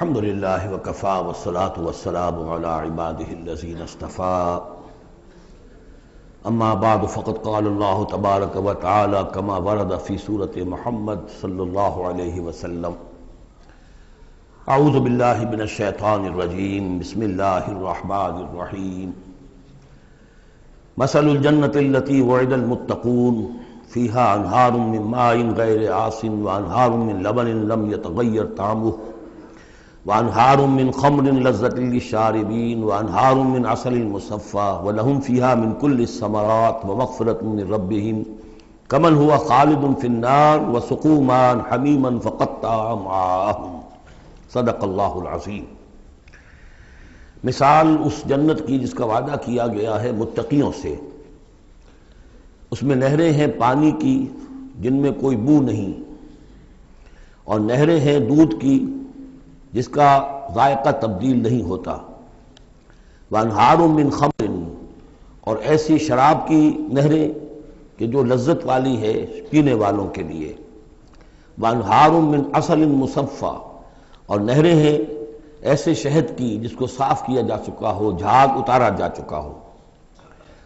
الحمد للہ وکفی والصلاة والسلام علی عباده الذین اصطفى اما بعد فقد قال اللہ تبارک وتعالی کما ورد فی سورۃ محمد صلی اللہ علیہ وسلم اعوذ باللہ من الشیطان الرجیم بسم اللہ الرحمن الرحیم مثل الجنۃ التي وعد المتقون فيها انہار من ماء غیر آسن وانہار من لبن لم يتغیر طعمه وانہار من خمر لذۃ للشاربین وانہار من عسل مصفى ولهم فيها من كل الثمرات ومغفرۃ من ربهم كمن هو خالد في النار وسقوا ماء حمیما فقطع امعاءهم صدق اللہ العظیم۔ مثال اس جنت کی جس کا وعدہ کیا گیا ہے متقیوں سے، اس میں نہریں ہیں پانی کی جن میں کوئی بو نہیں، اور نہریں ہیں دودھ کی جس کا ذائقہ تبدیل نہیں ہوتا، وانہار من خمر، اور ایسی شراب کی نہریں کہ جو لذت والی ہے پینے والوں کے لیے، وانہار من عسل مصفى، اور نہریں ہیں ایسے شہد کی جس کو صاف کیا جا چکا ہو، جھاگ اتارا جا چکا ہو،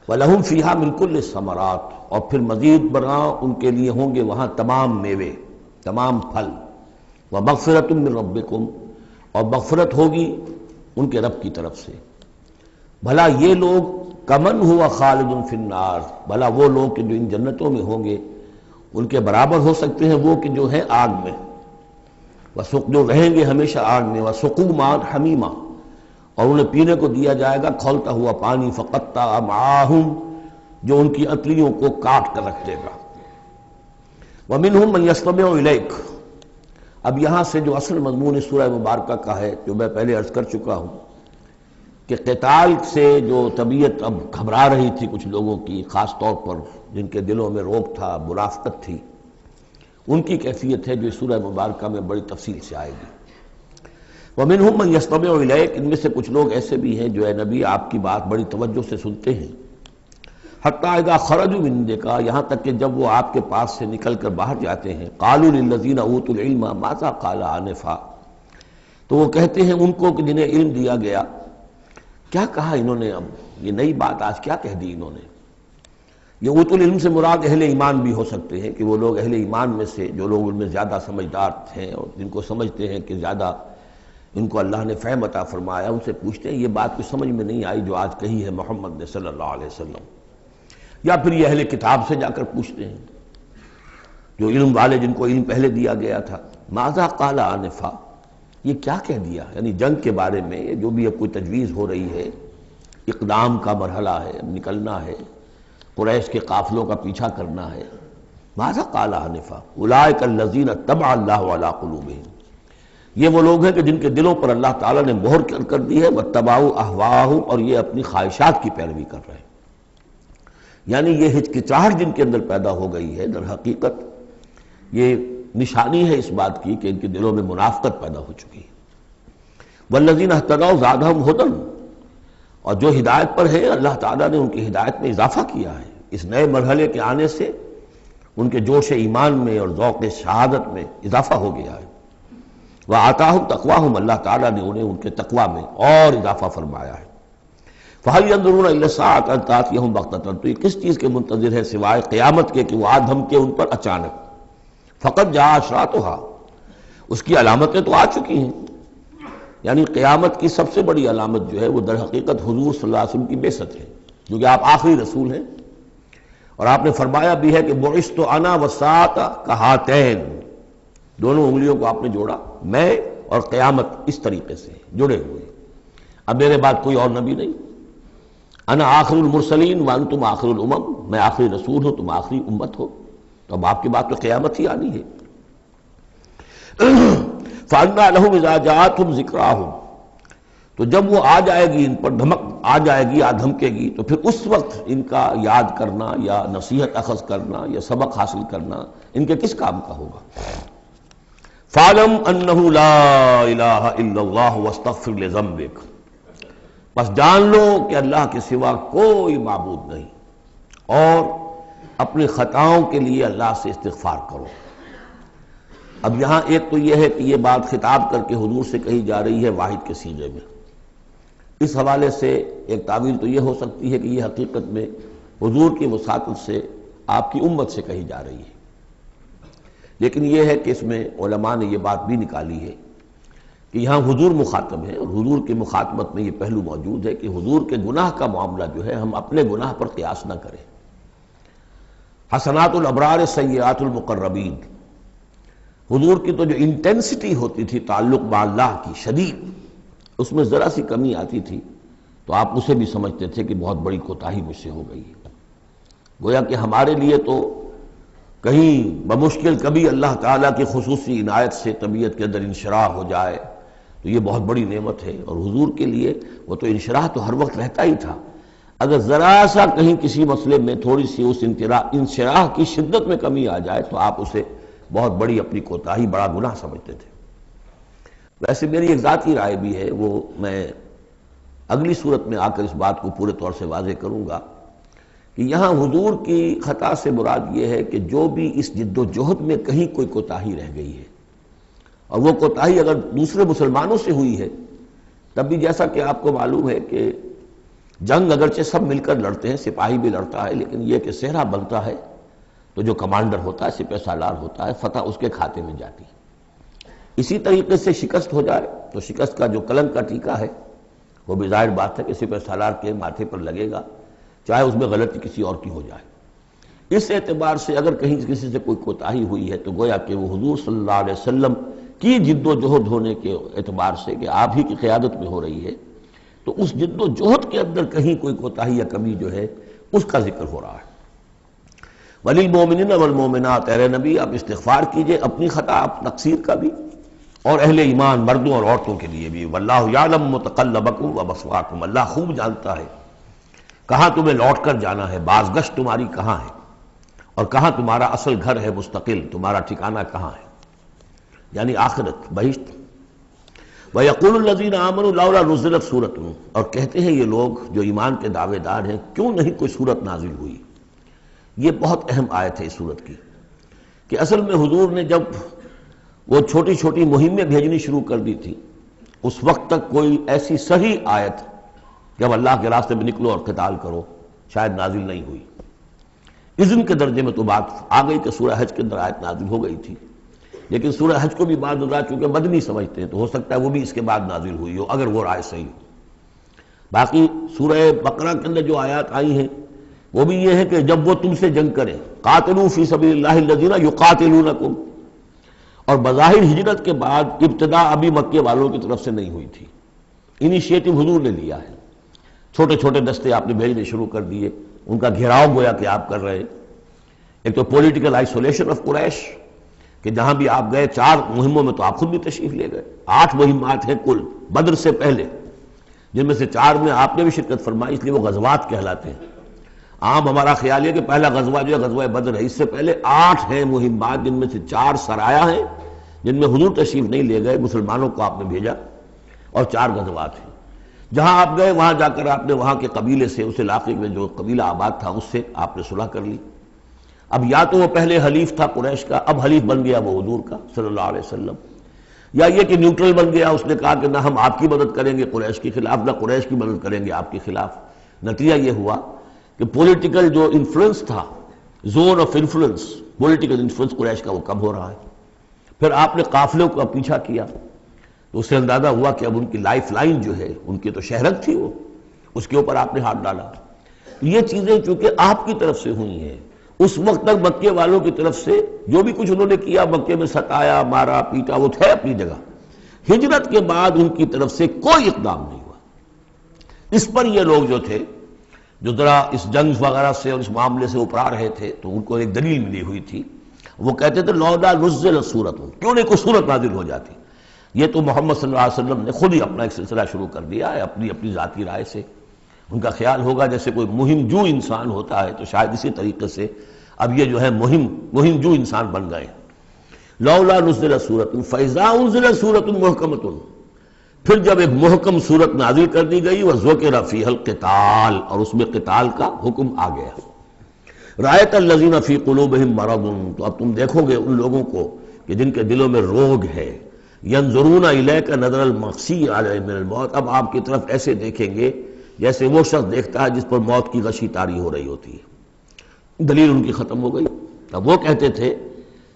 وَلَهُمْ فِيهَا مِنْ كُلِّ الثَّمَرَاتِ، اور پھر مزید برآں ان کے لیے ہوں گے وہاں تمام میوے، تمام پھل، وَمَغْفِرَةٌ مِّن رَبِّكُمْ، اور مغفرت ہوگی ان کے رب کی طرف سے۔ بھلا یہ لوگ کمن ہوا خالد فی النار، بھلا وہ لوگ کہ جو ان جنتوں میں ہوں گے ان کے برابر ہو سکتے ہیں وہ کہ جو ہیں آگ میں، جو رہیں گے ہمیشہ آگ میں، وَسُقُوا مَاءً حَمِيمًا، اور انہیں پینے کو دیا جائے گا کھولتا ہوا پانی، فقطع امعاءهم، جو ان کی انتڑیوں کو کاٹ کر رکھ دے گا۔ وَمِنْهُمْ مَنْ يَسْتَمِعُ إِلَيْكَ، اب یہاں سے جو اصل مضمون اس سورہ مبارکہ کا ہے، جو میں پہلے عرض کر چکا ہوں کہ قتال سے جو طبیعت اب گھبرا رہی تھی کچھ لوگوں کی، خاص طور پر جن کے دلوں میں رعب تھا، منافقت تھی، ان کی کیفیت ہے جو اس سورہ مبارکہ میں بڑی تفصیل سے آئے گی۔ وَمِنْهُمْ مَنْ يَسْتَمِعُ إِلَيْكَ، ان میں سے کچھ لوگ ایسے بھی ہیں جو اے نبی آپ کی بات بڑی توجہ سے سنتے ہیں، حتیٰ اذا خرجوا من عندک، یہاں تک کہ جب وہ آپ کے پاس سے نکل کر باہر جاتے ہیں، قالوا للذین اوتوا العلم ماذا قال آنفا، تو وہ کہتے ہیں ان کو کہ جنہیں علم دیا گیا، کیا کہا انہوں نے، اب یہ نئی بات آج کیا کہہ دی انہوں نے۔ یہ اوتوا العلم سے مراد اہل ایمان بھی ہو سکتے ہیں کہ وہ لوگ اہل ایمان میں سے جو لوگ ان میں زیادہ سمجھدار ہیں اور جن کو سمجھتے ہیں کہ زیادہ ان کو اللہ نے فہم عطا فرمایا، ان سے پوچھتے ہیں یہ بات کچھ سمجھ میں نہیں آئی جو آج کہی ہے محمد نے صلی اللہ علیہ وسلم، یا پھر یہ اہل کتاب سے جا کر پوچھتے ہیں جو علم والے جن کو علم پہلے دیا گیا تھا، ماذا قال آنفا، یہ کیا کہہ دیا، یعنی جنگ کے بارے میں جو بھی اب کوئی تجویز ہو رہی ہے، اقدام کا مرحلہ ہے، اب نکلنا ہے، قریش کے قافلوں کا پیچھا کرنا ہے، ماذا قال آنفا اولئک الذین طبع اللہ علی قلوبہم، یہ وہ لوگ ہیں کہ جن کے دلوں پر اللہ تعالیٰ نے مہر کر دی ہے، واتبعوا اہواءہم، اور یہ اپنی خواہشات کی پیروی کر رہے ہیں، یعنی یہ ہچکچاہٹ جن کے اندر پیدا ہو گئی ہے، در حقیقت یہ نشانی ہے اس بات کی کہ ان کے دلوں میں منافقت پیدا ہو چکی ہے۔ والذین اہتدوا زادہم ھدی، اور جو ہدایت پر ہے اللہ تعالیٰ نے ان کی ہدایت میں اضافہ کیا ہے، اس نئے مرحلے کے آنے سے ان کے جوش ایمان میں اور ذوق شہادت میں اضافہ ہو گیا ہے۔ وآتاہم تقواہم، اللہ تعالیٰ نے انہیں ان کے تقوی میں اور اضافہ فرمایا ہے۔ فَهَلْ يَنظُرُونَ إِلَّا السَّاعَةَ أَن تَأْتِيَهُم بَغْتَةً، تو یہ کس چیز کے منتظر ہے سوائے قیامت کے کہ وہ آ دھمکے ان پر اچانک۔ فَقَدْ جَاءَ أَشْرَاطُهَا، اس کی علامتیں تو آ چکی ہیں، یعنی قیامت کی سب سے بڑی علامت جو ہے وہ در حقیقت حضور صلی اللہ علیہ وسلم کی بعثت ہے، جو کہ آپ آخری رسول ہیں، اور آپ نے فرمایا بھی ہے کہ بُعِثْتُ أَنَا وَالسَّاعَةُ كَهَاتَيْنِ، دونوں انگلیوں کو آپ نے جوڑا، میں اور قیامت اس طریقے سے جڑے ہوئے، اب میرے بعد کوئی اور نبی نہیں، انا آخر المرسلین وانتم آخر الامم، میں آخری رسول ہوں تم آخری امت ہو، تو اب آپ کی بات تو قیامت ہی آنی ہے۔ فَأَنَّىٰ لَهُمْ إِذَا جَاءَتْهُمْ ذِكْرَاهُمْ، تو جب وہ آ جائے گی ان پر دھمک آ جائے گی، آ دھمکے گی، تو پھر اس وقت ان کا یاد کرنا یا نصیحت اخذ کرنا یا سبق حاصل کرنا ان کے کس کام کا ہوگا۔ فَاعْلَمْ أَنَّهُ لَا إِلَٰهَ إِلَّا اللَّهُ وَاسْتَغْفِرْ لِذَنبِكَ، بس جان لو کہ اللہ کے سوا کوئی معبود نہیں، اور اپنی خطاؤں کے لیے اللہ سے استغفار کرو۔ اب یہاں ایک تو یہ ہے کہ یہ بات خطاب کر کے حضور سے کہی جا رہی ہے واحد کے صیغے میں، اس حوالے سے ایک تعویل تو یہ ہو سکتی ہے کہ یہ حقیقت میں حضور کی وساطت سے آپ کی امت سے کہی جا رہی ہے، لیکن یہ ہے کہ اس میں علماء نے یہ بات بھی نکالی ہے کہ یہاں حضور مخاطب ہے، اور حضور کی مخاطبت میں یہ پہلو موجود ہے کہ حضور کے گناہ کا معاملہ جو ہے ہم اپنے گناہ پر قیاس نہ کریں۔ حسنات الابرار سیئات المقربین، حضور کی تو جو انٹینسٹی ہوتی تھی تعلق با اللہ کی شدید، اس میں ذرا سی کمی آتی تھی تو آپ اسے بھی سمجھتے تھے کہ بہت بڑی کوتاہی مجھ سے ہو گئی ہے۔ گویا کہ ہمارے لیے تو کہیں بمشکل کبھی اللہ تعالیٰ کی خصوصی عنایت سے طبیعت کے اندر انشراح ہو جائے تو یہ بہت بڑی نعمت ہے، اور حضور کے لیے وہ تو انشراح تو ہر وقت رہتا ہی تھا۔ اگر ذرا سا کہیں کسی مسئلے میں تھوڑی سی اس انشراح کی شدت میں کمی آ جائے تو آپ اسے بہت بڑی اپنی کوتاہی، بڑا گناہ سمجھتے تھے۔ ویسے میری ایک ذاتی رائے بھی ہے، وہ میں اگلی صورت میں آ کر اس بات کو پورے طور سے واضح کروں گا کہ یہاں حضور کی خطا سے مراد یہ ہے کہ جو بھی اس جد و جہد میں کہیں کوئی کوتاہی رہ گئی ہے، اور وہ کوتاہی اگر دوسرے مسلمانوں سے ہوئی ہے تب بھی جیسا کہ آپ کو معلوم ہے کہ جنگ اگرچہ سب مل کر لڑتے ہیں، سپاہی بھی لڑتا ہے، لیکن یہ کہ صحرا بنتا ہے تو جو کمانڈر ہوتا ہے، سپہ سالار ہوتا ہے، فتح اس کے کھاتے میں جاتی ہے۔ اسی طریقے سے شکست ہو جائے تو شکست کا جو کلنک کا ٹیکہ ہے وہ بھی ظاہر بات ہے کہ سپہ سالار کے ماتھے پر لگے گا، چاہے اس میں غلطی کسی اور کی ہو جائے۔ اس اعتبار سے اگر کہیں کسی سے کوئی کوتاہی ہوئی ہے تو گویا کہ وہ حضور صلی اللہ علیہ وسلم کی جد و جہد ہونے کے اعتبار سے کہ آپ ہی کی قیادت میں ہو رہی ہے، تو اس جد و جہد کے اندر کہیں کوئی کوتاہی یا کمی جو ہے اس کا ذکر ہو رہا ہے۔ وَلِلْمُؤْمِنِينَ وَالْمُؤْمِنَاتِ، اے نبی آپ استغفار کیجئے اپنی خطا، آپ تقصیر کا بھی، اور اہل ایمان مردوں اور عورتوں کے لیے بھی۔ وَاللَّهُ يَعْلَمُ مُتَقَلَّبَكُمْ وَمَثْوَاكُمْ، اللہ خوب جانتا ہے کہاں تمہیں لوٹ کر جانا ہے، بازگشت تمہاری کہاں ہے، اور کہاں تمہارا اصل گھر ہے مستقل، تمہارا ٹھکانہ کہاں ہے، یعنی آخرت، بہشت۔ وَيَقُولُ الَّذِينَ آمَنُوا لَوْلَا نُزِّلَتْ سُورَةٌ، اور کہتے ہیں یہ لوگ جو ایمان کے دعوے دار ہیں کیوں نہیں کوئی سورت نازل ہوئی۔ یہ بہت اہم آیت ہے اس سورت کی، کہ اصل میں حضور نے جب وہ چھوٹی چھوٹی مہمیں بھیجنی شروع کر دی تھی اس وقت تک کوئی ایسی صحیح آیت جب اللہ کے راستے میں نکلو اور قتال کرو شاید نازل نہیں ہوئی۔ اذن کے درجے میں تو بات آ گئی کہ سورہ حج کے اندر آیت نازل ہو گئی تھی، لیکن سورہ حج کو بھی بعض حضرات چونکہ مدنی سمجھتے ہیں تو ہو سکتا ہے وہ بھی اس کے بعد نازل ہوئی ہو اگر وہ رائے صحیح ہو۔ باقی سورہ بقرہ کے اندر جو آیات آئی ہیں وہ بھی یہ ہے کہ جب وہ تم سے جنگ کریں، قاتلوا فی سبیل اللہ الذین یقاتلونکم، اور بظاہر ہجرت کے بعد ابتدا ابھی مکے والوں کی طرف سے نہیں ہوئی تھی، انیشیٹو حضور نے لیا ہے، چھوٹے چھوٹے دستے آپ نے بھیجنے شروع کر دیے، ان کا گھیراؤ گویا کہ آپ کر رہے۔ ایک تو پولیٹیکل آئسولیشن آف قریش کہ جہاں بھی آپ گئے 4 مہموں میں تو آپ خود بھی تشریف لے گئے، 8 مہمات ہیں کل بدر سے پہلے، جن میں سے 4 میں آپ نے بھی شرکت فرمائی، اس لیے وہ غزوات کہلاتے ہیں۔ عام ہمارا خیال ہے کہ پہلا غزوہ جو ہے غزوہ بدر ہے، اس سے پہلے 8 ہیں مہمات، جن میں سے 4 سرایا ہیں جن میں حضور تشریف نہیں لے گئے، مسلمانوں کو آپ نے بھیجا، اور 4 غزوات ہیں۔ جہاں آپ گئے وہاں جا کر آپ نے وہاں کے قبیلے سے، اس علاقے میں جو قبیلہ آباد تھا اس سے آپ نے صلح کر لی۔ اب یا تو وہ پہلے حلیف تھا قریش کا، اب حلیف بن گیا وہ حضور کا صلی اللہ علیہ وسلم، یا یہ کہ نیوٹرل بن گیا، اس نے کہا کہ نہ ہم آپ کی مدد کریں گے قریش کے خلاف، نہ قریش کی مدد کریں گے آپ کے خلاف۔ نتیجہ یہ ہوا کہ پولیٹیکل جو انفلوئنس تھا، zone of influence, political influence قریش کا وہ کم ہو رہا ہے۔ پھر آپ نے قافلوں کا پیچھا کیا تو اس سے اندازہ ہوا کہ اب ان کی لائف لائن جو ہے، ان کی تو شہرت تھی وہ، اس کے اوپر آپ نے ہاتھ ڈالا۔ یہ چیزیں چونکہ آپ کی طرف سے ہوئی ہیں، اس وقت تک مکے والوں کی طرف سے جو بھی کچھ انہوں نے کیا، مکے میں ستایا، مارا پیٹا، وہ تھے اپنی جگہ۔ ہجرت کے بعد ان کی طرف سے کوئی اقدام نہیں ہوا۔ اس پر یہ لوگ جو تھے، جو ذرا اس جنگ وغیرہ سے اور اس معاملے سے اپرا رہے تھے، تو ان کو ایک دلیل ملی ہوئی تھی، وہ کہتے تھے لولا نزلت سورۃ، کیوں نہیں کوئی سورت نازل ہو جاتی۔ یہ تو محمد صلی اللہ علیہ وسلم نے خود ہی اپنا ایک سلسلہ شروع کر دیا ہے اپنی ذاتی رائے سے۔ ان کا خیال ہوگا جیسے کوئی مہم جو انسان ہوتا ہے، تو شاید اسی طریقے سے اب یہ جو ہے مہم جو انسان بن گئے۔ لولا نزلت سورۃ فاذا انزلت سورۃ محکمۃ، پھر جب ایک محکم صورت نازل کر دی گئی، وذکر فیہا القتال، اور اس میں قتال کا حکم آ گیا۔ رأیت الذین فی قلوبہم مرض، تو اب تم دیکھو گے ان لوگوں کو کہ جن کے دلوں میں روگ ہے، ینظرون الیک نظر المغشی علیہ من الموت، اب آپ کی طرف ایسے دیکھیں گے جیسے وہ شخص دیکھتا ہے جس پر موت کی غشی طاری ہو رہی ہوتی ہے۔ دلیل ان کی ختم ہو گئی۔ اب وہ کہتے تھے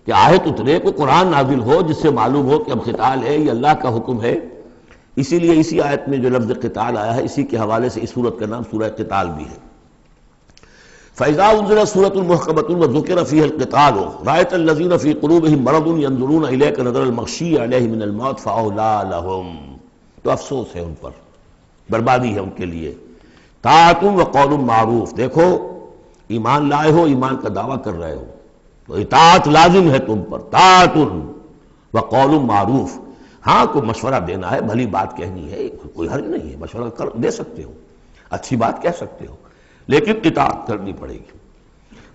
کہ آیت اترے، کوئی قرآن نازل ہو جس سے معلوم ہو کہ اب قتال ہے، یہ اللہ کا حکم ہے۔ اسی لیے اسی آیت میں جو لفظ قتال آیا ہے، اسی کے حوالے سے اس سورت کا نام سورہ قتال بھی ہے۔ فَإِذَا أُنزِلَتْ سُورَةٌ مُحْكَمَةٌ وَذُكِرَ فِيهَا الْقِتَالُ رَأَيْتَ الَّذِينَ فِي قُلُوبِهِم مَّرَضٌ يَنظُرُونَ إِلَيْكَ نَظَرَ الْمَغْشِيِّ عَلَيْهِ مِنَ الْمَوْتِ فَأَوْلَىٰ لَهُمْ، تو افسوس ہے ان پر، بربادی ہے ان کے لیے۔ طاعۃ وقول معروف، دیکھو ایمان لائے ہو، ایمان کا دعویٰ کر رہے ہو تو اطاعت لازم ہے تم پر، طاعۃ وقول معروف، ہاں کوئی مشورہ دینا ہے، بھلی بات کہنی ہے، کوئی حرج نہیں ہے، مشورہ دے سکتے ہو، اچھی بات کہہ سکتے ہو، لیکن اطاعت کرنی پڑے گی۔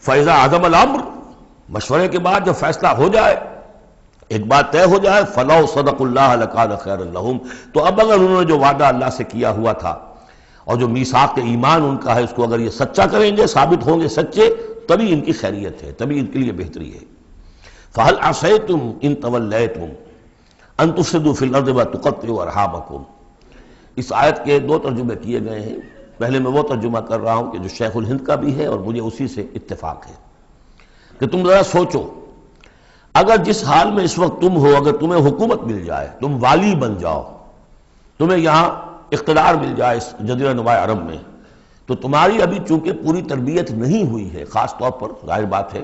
فَإِذَا عَزَمَ الْأَمْرُ، مشورے کے بعد جب فیصلہ ہو جائے، ایک بات طے ہو جائے، فَلَوْ صَدَقُوا اللَّهَ لَكَانَ خَيْرًا لَهُمْ، تو اب اگر انہوں نے جو وعدہ اللہ سے کیا ہوا تھا اور جو میثاق ایمان ان کا ہے، اس کو اگر یہ سچا کریں گے، ثابت ہوں گے سچے، تبھی ان کی خیریت ہے، تبھی ان کے لیے بہتری ہے۔ فَهَلْ عَصَيْتُمْ إِن تَوَلَّيْتُمْ أَن تُفْسِدُوا فِي الْأَرْضِ وَتُقَطِّعُوا أَرْحَامَكُمْ۔ اس آیت کے دو ترجمے کیے گئے ہیں، پہلے میں وہ ترجمہ کر رہا ہوں کہ جو شیخ الہند کا بھی ہے اور مجھے اسی سے اتفاق ہے، کہ تم ذرا سوچو، اگر جس حال میں اس وقت تم ہو، اگر تمہیں حکومت مل جائے، تم والی بن جاؤ، تمہیں یہاں اقتدار مل جائے اس جزیرہ نما عرب میں، تو تمہاری ابھی چونکہ پوری تربیت نہیں ہوئی ہے، خاص طور پر ظاہر بات ہے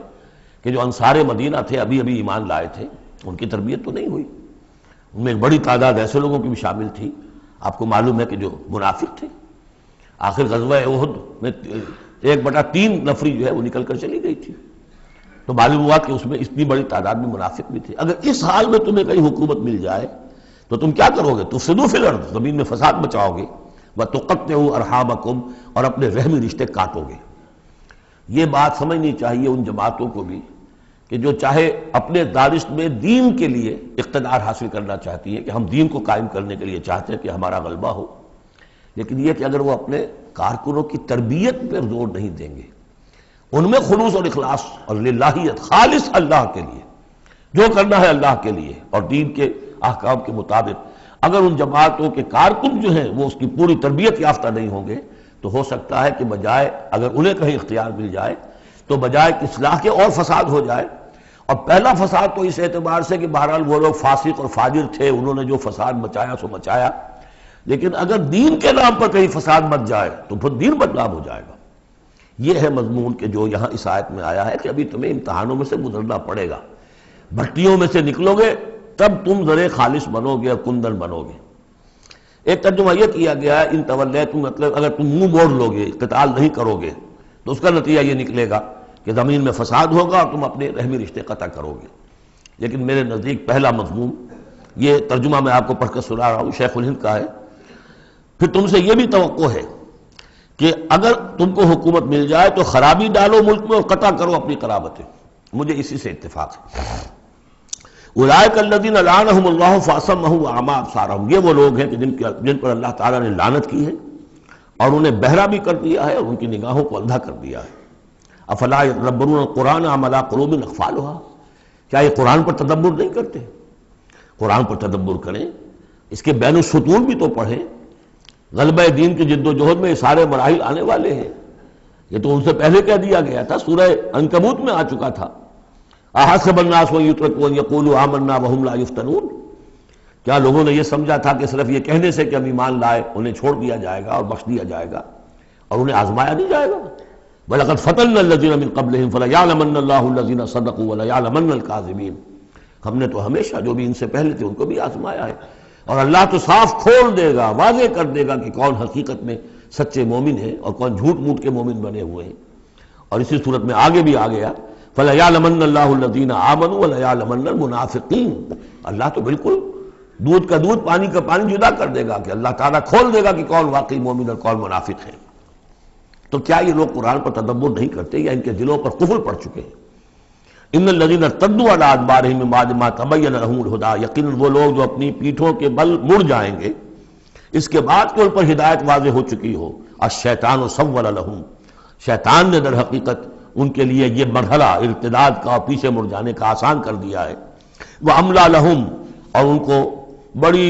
کہ جو انصار مدینہ تھے ابھی ایمان لائے تھے، ان کی تربیت تو نہیں ہوئی، ان میں ایک بڑی تعداد ایسے لوگوں کی بھی شامل تھی، آپ کو معلوم ہے کہ جو منافق تھے، آخر غزوہ احد میں 1/3 نفری جو ہے وہ نکل کر چلی گئی تھی، تو معلوم ہوا کہ اس میں اتنی بڑی تعداد میں منافق بھی تھے۔ اگر اس حال میں تمہیں کہیں حکومت مل جائے تو تم کیا کرو گے؟ تفسدوا فی الارض، زمین میں فساد مچاؤ گے، وتقطعوا ارحامکم، اور اپنے رحمی رشتے کاٹو گے۔ یہ بات سمجھنی چاہیے ان جماعتوں کو بھی کہ جو چاہے اپنے دارشت میں دین کے لیے اقتدار حاصل کرنا چاہتی ہیں، کہ ہم دین کو قائم کرنے کے لیے چاہتے ہیں کہ ہمارا غلبہ ہو، لیکن یہ کہ اگر وہ اپنے کارکنوں کی تربیت پر زور نہیں دیں گے، ان میں خلوص اور اخلاص اور للہیت، خالص اللہ کے لیے جو کرنا ہے اللہ کے لیے اور دین کے احکام کے مطابق، اگر ان جماعتوں کے کارکن جو ہیں وہ اس کی پوری تربیت یافتہ نہیں ہوں گے، تو ہو سکتا ہے کہ بجائے اگر انہیں کہیں اختیار مل جائے تو بجائے کہ اصلاح کے اور فساد ہو جائے۔ اور پہلا فساد تو اس اعتبار سے کہ بہرحال وہ لوگ فاسق اور فاجر تھے، انہوں نے جو فساد مچایا سو مچایا، لیکن اگر دین کے نام پر کہیں فساد مچ جائے تو پھر دین بدنام ہو جائے گا۔ یہ ہے مضمون کہ جو یہاں اس آیت میں آیا ہے کہ ابھی تمہیں امتحانوں میں سے گزرنا پڑے گا، بھٹیوں میں سے نکلو گے تب تم ذرے خالص بنو گے اور کندن بنو گے۔ ایک ترجمہ یہ کیا گیا ہے ان تولیتم، مطلب اگر تم منہ موڑ لو گے، قتال نہیں کرو گے، تو اس کا نتیجہ یہ نکلے گا کہ زمین میں فساد ہوگا اور تم اپنے رحمی رشتے قطع کرو گے۔ لیکن میرے نزدیک پہلا مضمون، یہ ترجمہ میں آپ کو پڑھ کر سنا رہا ہوں، شیخ الہند کا ہے۔ پھر تم سے یہ بھی توقع ہے کہ اگر تم کو حکومت مل جائے تو خرابی ڈالو ملک میں اور قطع کرو اپنی قرابتیں، مجھے اسی سے اتفاق ہے۔ اولئک الذین لعنہم اللہ فاصمہم واعمی ابصارہم، یہ وہ لوگ ہیں کہ جن پر اللہ تعالیٰ نے لعنت کی ہے اور انہیں بہرا بھی کر دیا ہے اور ان کی نگاہوں کو اندھا کر دیا ہے۔ افلا یتدبرون القرآن ام علی قلوب اقفالها، کیا یہ قرآن پر تدبر نہیں کرتے؟ قرآن پر تدبر کریں، اس کے بین السطور بھی تو پڑھیں۔ غلبہ دین کی جد و جہد میں یہ سارے مراحل آنے والے ہیں، یہ تو ان سے پہلے کہہ دیا گیا تھا، سورہ عنکبوت میں آ چکا تھا۔ احسب الناس ان یترکوا ان یقولوا آمنا وهم لا یفتنون، کیا لوگوں نے یہ سمجھا تھا کہ صرف یہ کہنے سے کہ ہم ایمان لائے انہیں چھوڑ دیا جائے گا اور بخش دیا جائے گا اور انہیں آزمایا نہیں جائے گا؟ وَلَقَدْ فَتَنَّا الَّذِينَ مِن قَبْلِهِمْ فَلَيَعْلَمَنَّ اللَّهُ الَّذِينَ صَدَقُوا وَلَيَعْلَمَنَّ الْكَاذِبِينَ، ہم نے تو ہمیشہ جو بھی ان سے پہلے تھے ان کو بھی آزمایا ہے، اور اللہ تو صاف کھول دے گا، واضح کر دے گا کہ کون حقیقت میں سچے مومن ہیں اور کون جھوٹ موٹ کے مومن بنے ہوئے ہیں۔ اور اسی صورت میں آگے بھی آ گیا فَلَيَعْلَمَنَّ اللَّهُ الَّذِينَ آمَنُوا وَلَيَعْلَمَنَّ الْمُنَافِقِينَ، اللہ تو بالکل دودھ کا دودھ پانی کا پانی جدا کر دے گا کہ اللہ تعالیٰ کھول دے گا کہ کون واقعی مومن اور کون منافق ہے۔ تو کیا یہ لوگ قرآن پر تدبر نہیں کرتے یا ان کے دلوں پر قفل پڑ چکے ہیں؟ ان الذین ارتدوا علی ادبارہم من بعد ما تبین لہم الہدی، یقیناً وہ لوگ جو اپنی پیٹھوں کے بل مڑ جائیں گے اس کے بعد کہ ان پر ہدایت واضح ہو چکی ہو۔ الشیطان سول لہم، شیطان نے در حقیقت ان کے لیے یہ مرحلہ ارتداد کا اور پیچھے مڑ جانے کا آسان کر دیا ہے۔ وَأَمْلَىٰ لَهُمْ، اور ان کو بڑی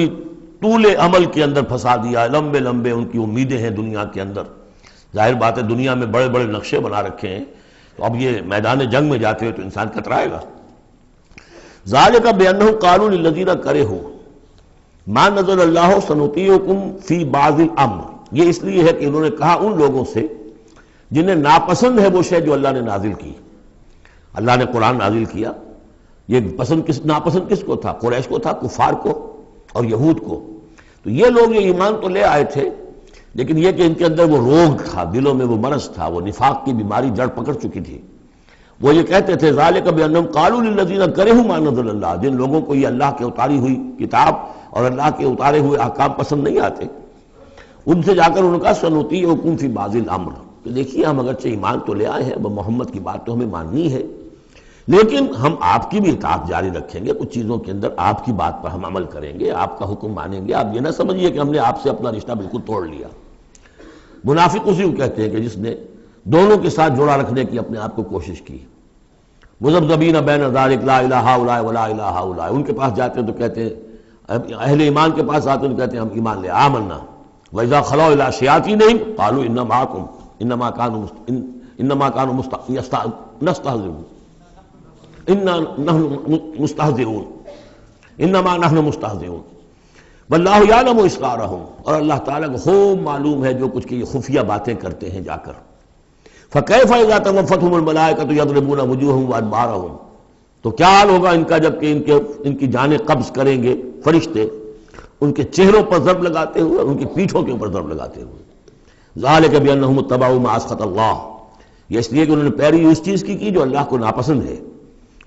طول عمل کے اندر پھنسا دیا، لمبے لمبے ان کی امیدیں ہیں دنیا کے اندر. ظاہر بات ہے دنیا میں بڑے بڑے نقشے بنا رکھے ہیں، تو اب یہ میدان جنگ میں جاتے ہوئے تو انسان کترائے گا. ذَلِكَ بِأَنَّهُمْ قَالُوا لِلَّذِينَ كَرِهُوا مَا نَزَلَ اللَّهُ سَنُطِيعُكُمْ فِي بَعْضِ الْأَمْرِ، یہ اس لیے ہے کہ انہوں نے کہا ان لوگوں سے جنہیں ناپسند ہے وہ شے جو اللہ نے نازل کی. اللہ نے قرآن نازل کیا، یہ ناپسند کس کو تھا؟ قریش کو تھا، کفار کو اور یہود کو. تو یہ لوگ یہ ایمان تو لے آئے تھے، لیکن یہ کہ ان کے اندر وہ روگ تھا، دلوں میں وہ مرض تھا، وہ نفاق کی بیماری جڑ پکڑ چکی تھی. وہ یہ کہتے تھے ذالک بانہم قالوا للذین کرہوا ما نزل اللہ، جن لوگوں کو یہ اللہ کے اتاری ہوئی کتاب اور اللہ کے اتارے ہوئے احکام پسند نہیں آتے، ان سے جا کر ان کا سنطیعکم فی بعض الامر. تو دیکھیے ہم اگرچہ ایمان تو لے آئے ہیں، محمد کی بات تو ہمیں ماننی ہے، لیکن ہم آپ کی بھی اطاعت جاری رکھیں گے، کچھ چیزوں کے اندر آپ کی بات پر ہم عمل کریں گے، آپ کا حکم مانیں گے. آپ یہ نہ سمجھیے کہ ہم نے آپ سے اپنا رشتہ بالکل توڑ لیا. منافق اسی کو کہتے ہیں کہ جس نے دونوں کے ساتھ جوڑا رکھنے کی اپنے آپ کو کوشش کی. مذبذبین بین ذالک لا الہ الا ولا الہ الا، ان کے پاس جاتے ہیں تو کہتے ہیں، اہل ایمان کے پاس آتے ہیں تو کہتے ہیں ہم ایمان لے آمنا. وَإِذَا خَلَوْا إِلَىٰ شَيَاطِينِهِمْ قَالُوا إِنَّمَا كَانُوا نَسْتَهْزِئُونَ انما نحن مستہزئون واللہ یعلم اسرارہم، اور اللہ تعالیٰ کو خوب معلوم ہے جو کچھ کی یہ خفیہ باتیں کرتے ہیں جا کر. فکیف اذا توفتہم الملائکۃ یضربون وجوہہم وادبارہم، تو کیا حال ہوگا ان کا جب کہ ان کی جانیں قبض کریں گے فرشتے، ان کے چہروں پر ضرب لگاتے ہوئے، ان کی پیٹھوں کے اوپر ضرب لگاتے ہوئے. ذالک بانہم اتبعوا ما اسخط اللہ، یہ اس لیے کہ انہوں نے پیروی اس چیز کی جو اللہ کو ناپسند ہے.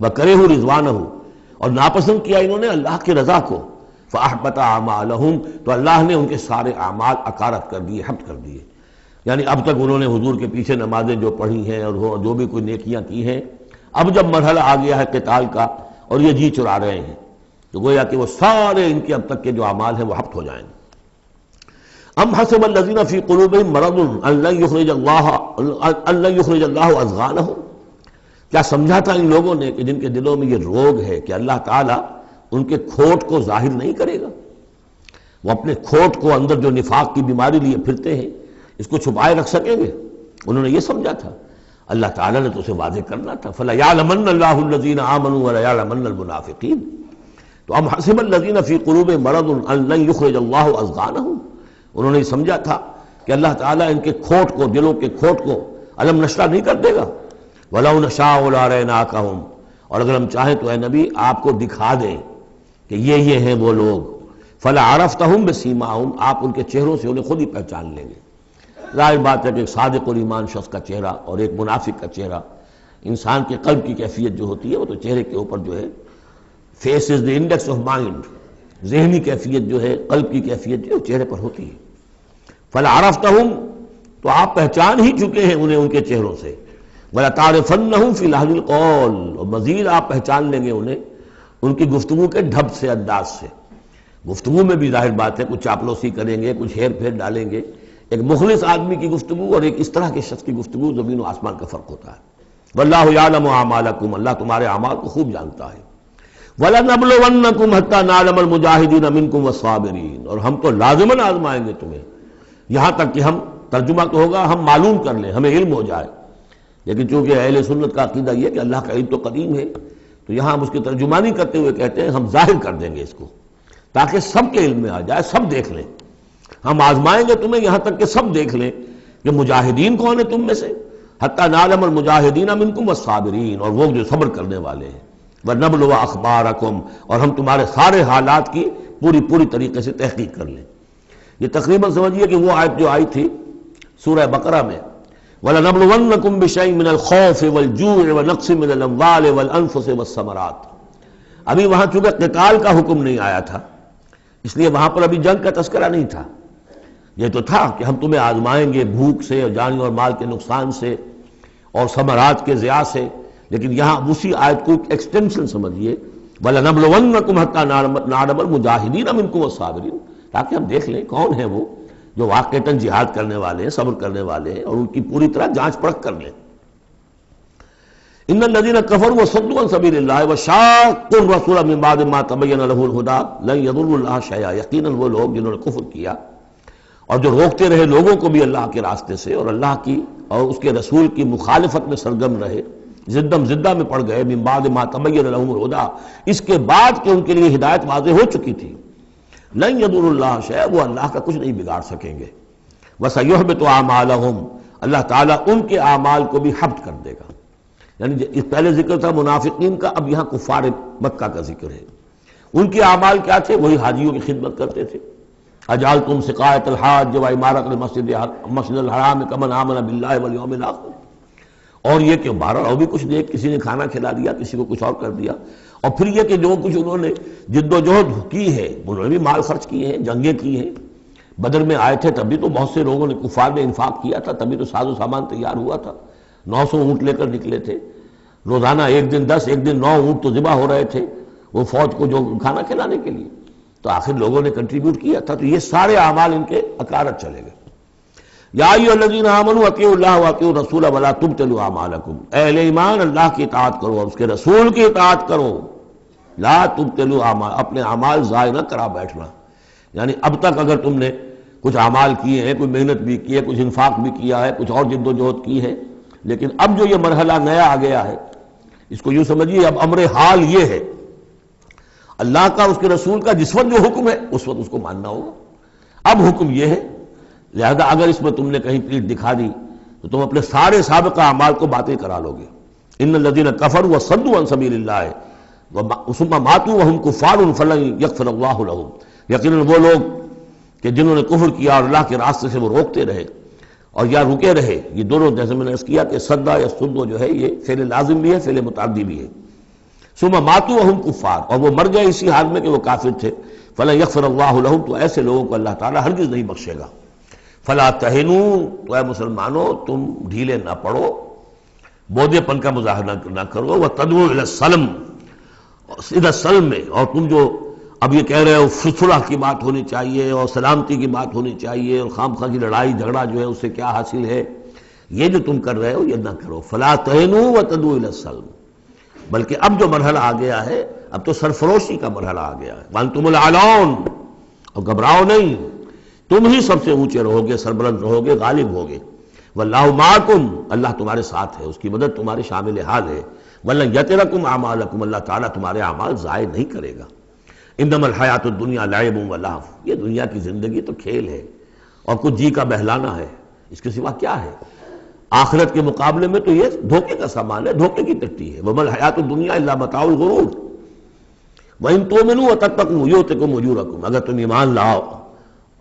وَكَرِهُ رِضْوَانَهُ، اور ناپسند کیا انہوں نے اللہ کی رضا کو. فَأَحْبَطَ أَعْمَالَهُمْ، تو اللہ نے ان کے سارے اعمال اکارت کر دیے، حبط کر دیے. یعنی اب تک انہوں نے حضور کے پیچھے نمازیں جو پڑھی ہیں اور جو بھی کوئی نیکیاں کی ہیں، اب جب مرحلہ آ گیا ہے قتال کا اور یہ جی چرا رہے ہیں، تو گویا کہ وہ سارے ان کے اب تک کے جو اعمال ہیں وہ حبط ہو جائیں گے. ام حسب الذین فی قلوبہم مرض ان لن یخرج اللہ اضغانہم، کیا سمجھا تھا ان لوگوں نے کہ جن کے دلوں میں یہ روگ ہے کہ اللہ تعالیٰ ان کے کھوٹ کو ظاہر نہیں کرے گا؟ وہ اپنے کھوٹ کو اندر جو نفاق کی بیماری لیے پھرتے ہیں اس کو چھپائے رکھ سکیں گے؟ انہوں نے یہ سمجھا تھا. اللہ تعالیٰ نے تو اسے واضح کرنا تھا. فَلَيَعْلَمَنَّ اللَّهُ الَّذِينَ آمَنُوا وَلَيَعْلَمَنَّ الْمُنَافِقِينَ. تو ام حسب الذین فی قلوبہم مرض ان لن یخرج اللہ اضغانہم، انہوں نے سمجھا تھا کہ اللہ تعالیٰ ان کے کھوٹ کو، دلوں کے کھوٹ کو علم نشرہ نہیں کر دے گا. وَلَوْ نَشَاءُ لَأَرَيْنَاكَهُمْ، اور اگر ہم چاہیں تو اے نبی آپ کو دکھا دیں کہ یہ ہیں وہ لوگ. فَلَعَرَفْتَهُمْ بِسِيمَاهُمْ، آپ ان کے چہروں سے انہیں خود ہی پہچان لیں گے. ظاہر بات ہے کہ ایک صادق الایمان شخص کا چہرہ اور ایک منافق کا چہرہ، انسان کے قلب کی کیفیت جو ہوتی ہے وہ تو چہرے کے اوپر جو ہے، face is the index of mind, ذہنی کیفیت جو ہے، قلب کی کیفیت جو ہے چہرے پر ہوتی ہے. فَلَعَرَفْتَهُمْ، تو آپ پہچان ہی چکے ہیں انہیں ان کے چہروں سے. وَلَتَعْرِفَنَّهُمْ فِي لَحْنِ الْقَوْلِ، اور مزید آپ پہچان لیں گے انہیں ان کی گفتگو کے ڈھب سے، انداز سے. گفتگو میں بھی ظاہر بات ہے کچھ چاپلوسی کریں گے، کچھ ہیر پھیر ڈالیں گے. ایک مخلص آدمی کی گفتگو اور ایک اس طرح کے شخص کی گفتگو زمین و آسمان کا فرق ہوتا ہے. وَاللَّهُ يَعْلَمُ أَعْمَالَكُمْ، اللہ تمہارے اعمال کو خوب جانتا ہے. وَلَنَبْلُوَنَّكُمْ حَتَّى نَعْلَمَ الْمُجَاهِدِينَ مِنْكُمْ وَالصَّابِرِينَ، اور ہم تو لازماً آزمائیں گے تمہیں، یہاں تک کہ ہم، ترجمہ تو ہوگا ہم معلوم کر لیں، ہمیں علم ہو جائے. لیکن چونکہ اہل سنت کا عقیدہ یہ کہ اللہ کا علم تو قدیم ہے، تو یہاں ہم اس کی ترجمانی کرتے ہوئے کہتے ہیں ہم ظاہر کر دیں گے اس کو تاکہ سب کے علم میں آ جائے، سب دیکھ لیں. ہم آزمائیں گے تمہیں یہاں تک کہ سب دیکھ لیں کہ مجاہدین کون ہیں تم میں سے. حتیٰ نعلم المجاہدین منکم والصابرین، اور وہ جو صبر کرنے والے ہیں. وَنَبْلُوَ أَخْبَارَكُمْ، اور ہم تمہارے سارے حالات کی پوری طریقے سے تحقیق کر لیں. یہ تقریباً سمجھیے کہ وہ آیت جو آئی تھی سورہ بقرہ میں، وَلَنَبْلُوَنَّكُمْ بِشَيْءٍ مِّنَ الْخَوْفِ وَالْجُوعِ وَنَقْصٍ مِّنَ الْأَمْوَالِ وَالْأَنفُسِ وَالثَّمَرَاتِ. ابھی وہاں چونکہ قتال کا حکم نہیں آیا تھا، اس لیے وہاں پر ابھی جنگ کا تذکرہ نہیں تھا. یہ تو تھا کہ ہم تمہیں آزمائیں گے بھوک سے اور جان اور مال کے نقصان سے اور ثمرات کے ضیاع سے. لیکن یہاں اسی آیت کو ایکسٹینشن سمجھیے، وَلَنَبْلُوَنَّكُمْ حَتَّى نَعْلَمَ الْمُجَاهِدِينَ مِنْكُمْ وَالصَّابِرِينَ، تاکہ ہم دیکھ لیں کون ہیں وہ جو واقعتاً جہاد کرنے والے ہیں، صبر کرنے والے ہیں، اور ان کی پوری طرح جانچ پرکھ کر لیں. ان الذين كفروا وصدوا عن سبيل الله وشاقوا الرسول من بعد ما تبين له الهدى لن يضروا الله شيئا، یقیناً وہ لوگ جنہوں نے کفر کیا اور جو روکتے رہے لوگوں کو بھی اللہ کے راستے سے اور اللہ کی اور اس کے رسول کی مخالفت میں سرگرم رہے، زدم زدہ میں پڑ گئے، من بعد ما تبین لهم الهدى، اس کے بعد کہ ان کے لیے ہدایت واضح ہو چکی تھی، لن یضروا اللہ شیئا، وہ اللہ کا کچھ نہیں بگاڑ سکیں گے، وسیحبط اعمالهم، اللہ تعالیٰ ان کے اعمال کو بھی حبط کر دے گا۔ یعنی پہلے ذکر تھا منافقین کا، اب یہاں کفار مکہ کا ذکر ہے۔ ان کے اعمال کیا تھے؟ وہی حاجیوں کی خدمت کرتے تھے۔ اجعلتم سقایۃ الحاج وعمارۃ المسجد الحرام کمن آمن باللہ والیوم الآخر، اور یہ کہ بہرحال اور بھی کچھ دے، کسی نے کھانا کھلا دیا، کسی کو کچھ اور کر دیا، اور پھر یہ کہ جو کچھ انہوں نے جد و جہد کی ہے، انہوں نے بھی مال خرچ کیے ہیں، جنگیں کی ہیں۔ بدر میں آئے تھے تبھی تو بہت سے لوگوں نے کفار نے انفاق کیا تھا، تبھی تو ساز و سامان تیار ہوا تھا، 900 اونٹ لے کر نکلے تھے، روزانہ ایک دن 10 ایک دن 9 اونٹ تو ذبح ہو رہے تھے وہ فوج کو جو کھانا کھلانے کے لیے، تو آخر لوگوں نے کنٹریبیوٹ کیا تھا، تو یہ سارے اعمال ان کے اکارت چلے گئے۔ یا ایھا الذین آمنوا اطیعوا اللہ واطیعوا الرسول ولا تبطلوا اعمالکم، اے اہل ایمان اللہ کی اطاعت کرو اور اس کے رسول کی اطاعت کرو، لا تبطلوا اعمال، اپنے اعمال ضائع نہ کرا بیٹھنا۔ یعنی اب تک اگر تم نے کچھ اعمال کیے ہیں، کوئی محنت بھی کی ہے، کچھ انفاق بھی کیا ہے، کچھ اور جد و جہد کی ہے، لیکن اب جو یہ مرحلہ نیا آ گیا ہے، اس کو یوں سمجھیے اب امر حال یہ ہے، اللہ کا اس کے رسول کا جس وقت جو حکم ہے اس وقت اس کو ماننا ہوگا۔ اب حکم یہ ہے، لہذا اگر اس میں تم نے کہیں پیٹھ دکھا دی تو تم اپنے سارے سابقہ اعمال کو باطل کرا لو گے۔ ان الذین کفروا وصدوا عن سبیل اللہ ثم ماتوا وهم کفار فلن یغفر اللہ لهم، یقیناً وہ لوگ کہ جنہوں نے کفر کیا اور اللہ کے راستے سے وہ روکتے رہے اور یا رکے رہے، یہ دونوں جیسے میں نے عرض کیا کہ صدا یا صدو جو ہے یہ فعل لازم بھی ہے، فعل متعدی بھی ہے۔ ثم ماتوا وهم کفار، اور وہ مر گئے اسی حال میں کہ وہ کافر تھے، فلن یغفر اللہ لهم، تو ایسے لوگوں کو اللہ تعالیٰ ہرگز نہیں بخشے گا۔ فلا تہنوا، تو اے مسلمانوں تم ڈھیلے نہ پڑو، بودے پن کا مظاہرہ نہ کرو، وتدعوا الی السلم، الی السلم میں، اور تم جو اب یہ کہہ رہے ہو صلح کی بات ہونی چاہیے اور سلامتی کی بات ہونی چاہیے اور خام خواہ کی لڑائی جھگڑا جو ہے اس سے کیا حاصل ہے، یہ جو تم کر رہے ہو یہ نہ کرو۔ فلا تہنوا وتدعوا الی السلم، بلکہ اب جو مرحلہ آ گیا ہے اب تو سرفروشی کا مرحلہ آ گیا ہے، وانتم الاعلون، اور گھبراؤ نہیں، تم ہی سب سے اونچے رہو گے، سربلند رہو گے، غالب ہوگے۔ واللہ معکم، اللہ تمہارے ساتھ ہے، اس کی مدد تمہارے شامل حال ہے۔ ولن یترکم اعمالکم، اللہ تعالیٰ تمہارے اعمال ضائع نہیں کرے گا۔ انما الحیات الدنیا لعب و لہو، یہ دنیا کی زندگی تو کھیل ہے اور کچھ جی کا بہلانا ہے، اس کے سوا کیا ہے؟ آخرت کے مقابلے میں تو یہ دھوکے کا سامان ہے، دھوکے کی ٹٹی ہے۔ وما الحیات الدنیا الا متاع الغرور وان تؤمنوا وتتقوا یؤتکم اجورکم، اگر تم ایمان لاؤ،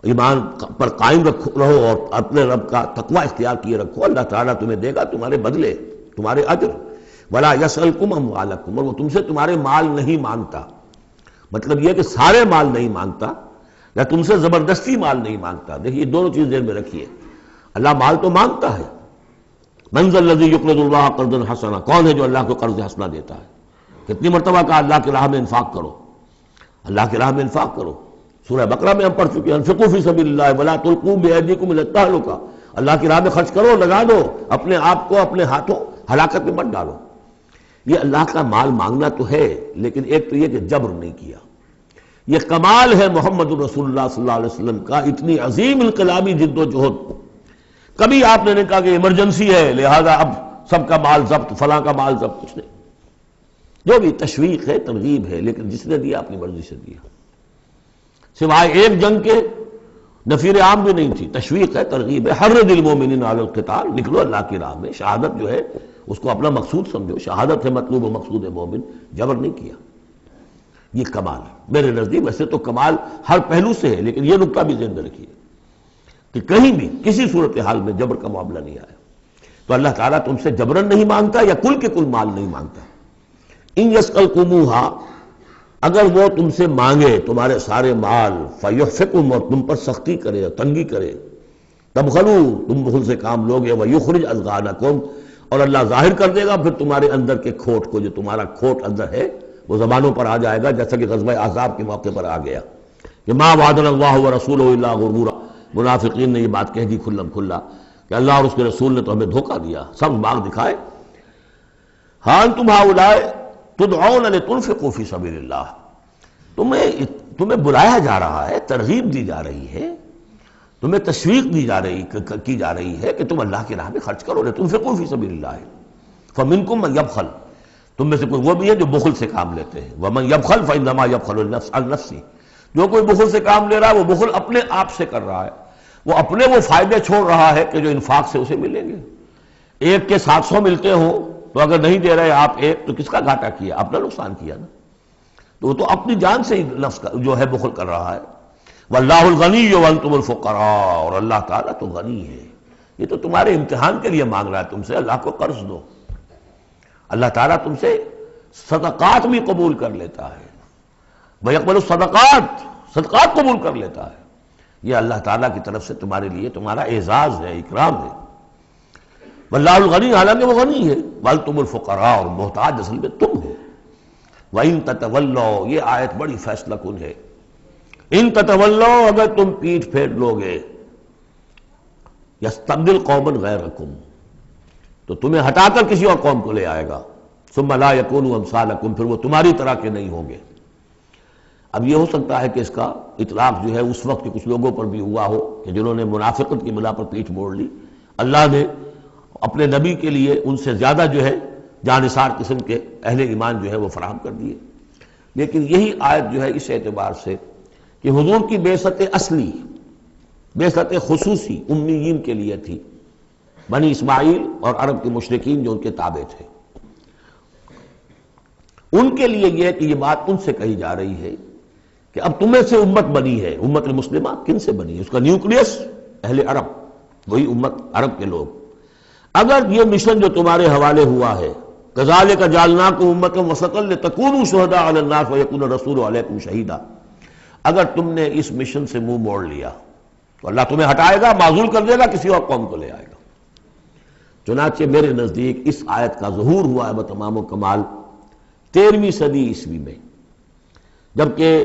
ایمان پر قائم رہو اور اپنے رب کا تقوی اختیار کیے رکھو، اللہ تعالیٰ تمہیں دے گا تمہارے بدلے، تمہارے اجر۔ ولا یسألکم اموالکم، اور وہ تم سے تمہارے مال نہیں مانگتا، مطلب یہ کہ سارے مال نہیں مانگتا یا تم سے زبردستی مال نہیں مانگتا۔ دیکھیے دونوں چیز ذہن میں رکھیے، اللہ مال تو مانگتا ہے، من ذا الذی یقرض اللہ قرضا حسنا، کون ہے جو اللہ کو قرض حسنا دیتا ہے؟ کتنی مرتبہ کہا اللہ کی راہ میں انفاق کرو، اللہ کی راہ میں انفاق کرو۔ سورہ بقرہ میں ہم پڑھ چکے ہیں، انفقوا فی سبیل اللہ ولا تلقوا بایدیکم الی التہلکہ، اللہ کی راہ میں خرچ کرو، لگا دو، اپنے آپ کو اپنے ہاتھوں ہلاکت میں مت ڈالو۔ یہ اللہ کا مال مانگنا تو ہے، لیکن ایک تو یہ کہ جبر نہیں کیا۔ یہ کمال ہے محمد الرسول اللہ صلی اللہ علیہ وسلم کا، اتنی عظیم انقلابی جد و جہد۔ کبھی آپ نے نہیں کہا کہ ایمرجنسی ہے لہذا اب سب کا مال ضبط، فلاں کا مال ضبط، کچھ نہیں، جو بھی تشویق ہے، ترغیب ہے، لیکن جس نے دیا اپنی مرضی سے دیا، سوائے ایک جنگ کے نفیر عام بھی نہیں تھی، تشویق ہے، ترغیب ہے، حرض المومنین علی القتال، نکلو اللہ کی راہ میں، شہادت جو ہے اس کو اپنا مقصود سمجھو، شہادت ہے مطلوب و مقصود مومن، جبر نہیں کیا۔ یہ کمال ہے میرے نزدیک، ویسے تو کمال ہر پہلو سے ہے، لیکن یہ نکتہ بھی ذہن میں رکھیے کہ کہیں بھی کسی صورتحال میں جبر کا معاملہ نہیں آیا۔ تو اللہ تعالیٰ تم سے جبرن نہیں مانگتا یا کل کے کل مال نہیں مانگتا۔ ان یسألکموہا، اگر وہ تم سے مانگے تمہارے سارے مال، فیحفکم، اور تم پر سختی کرے، تنگی کرے، تبخلوا، تم بخل سے کام لوگے، ویخرج اضغانکم، اور اللہ ظاہر کر دے گا پھر تمہارے اندر کے کھوٹ کو، جو تمہارا کھوٹ اندر ہے وہ زبانوں پر آ جائے گا، جیسا کہ غزوہ احزاب کے موقع پر آ گیا کہ ما وعدنا اللہ ورسولہ الا غرورا، منافقین نے یہ بات کہہ دی کھلم کھلا کہ اللہ اور اس کے رسول نے تو ہمیں دھوکہ دیا، سب باغ دکھائے، ہاں انتم ہؤلاء تدعون لتنفقوا فی سبیل اللہ، تمہیں بلایا جا رہا ہے، ترغیب دی جا رہی ہے، تمہیں تشویق کی جا رہی ہے کہ تم اللہ کی راہ میں خرچ کرو، لتنفقوا فی سبیل اللہ، فمنکم من یبخل، تم میں سے کوئی وہ بھی ہے جو بخل سے کام لیتے ہیں، ومن یبخل فانما یبخل عن نفسہ، جو کوئی بخل سے کام لے رہا ہے وہ بخل اپنے آپ سے کر رہا ہے، وہ اپنے وہ فائدے چھوڑ رہا ہے کہ جو انفاق سے اسے ملیں گے۔ ایک کے 700 ملتے ہوں تو اگر نہیں دے رہے آپ ایک، تو کس کا گھاٹا کیا؟ اپنا نقصان کیا نا، تو وہ تو اپنی جان سے ہی نفس کا جو ہے بخل کر رہا ہے۔ واللہ الغنی وانتم الفقراء، اور اللہ تعالیٰ تو غنی ہے، یہ تو تمہارے امتحان کے لیے مانگ رہا ہے تم سے، اللہ کو قرض دو۔ اللہ تعالیٰ تم سے صدقات بھی قبول کر لیتا ہے، وَيَقْبَلُ الصَّدَقَاتِ، صدقات قبول کر لیتا ہے، یہ اللہ تعالیٰ کی طرف سے تمہارے لیے تمہارا اعزاز ہے، اکرام ہے۔ واللہ الغنی، حالانکہ وہ غنی ہے، وَأَنْتُمُ الْفُقَرَاءُ، اور محتاج اصل میں تم ہو۔ وَإِن تَتَوَلَّوْا، یہ آیت بڑی فیصلہ کن ہے، ان تتولوا، اگر تم پیٹھ پھیر لوگے، یستبدل قوما غیرکم، تو تمہیں ہٹا کر کسی اور قوم کو لے آئے گا، ثم لا یکونوا امثالکم، پھر وہ تمہاری طرح کے نہیں ہوں گے۔ اب یہ ہو سکتا ہے کہ اس کا اطلاق جو ہے اس وقت کے کچھ لوگوں پر بھی ہوا ہو کہ جنہوں نے منافقت کی بنا پر پیٹھ موڑ لی، اللہ نے اپنے نبی کے لیے ان سے زیادہ جو ہے جانثار قسم کے اہل ایمان جو ہے وہ فراہم کر دیے۔ لیکن یہی آیت جو ہے اس اعتبار سے کہ حضور کی بعثت اصلی، بعثت خصوصی امیین کے لیے تھی، بنی اسماعیل اور عرب کے مشرکین جو ان کے تابع تھے، ان کے لیے یہ کہ یہ بات ان سے کہی جا رہی ہے کہ اب تمہیں سے امت بنی ہے، امت المسلمہ کن سے بنی ہے؟ اس کا نیوکلیس اہل عرب، وہی امت عرب کے لوگ۔ اگر یہ مشن جو تمہارے حوالے ہوا ہے، کذالک جعلناکم امۃ وسطا لتکونوا شہداء علی الناس ویکون الرسول علیکم شہیدا، اگر تم نے اس مشن سے منہ موڑ لیا تو اللہ تمہیں ہٹائے گا، معزول کر دے گا، کسی اور قوم کو لے آئے گا۔ چنانچہ میرے نزدیک اس آیت کا ظہور ہوا ہے بتمام و کمال 13ویں صدی عیسوی میں، جبکہ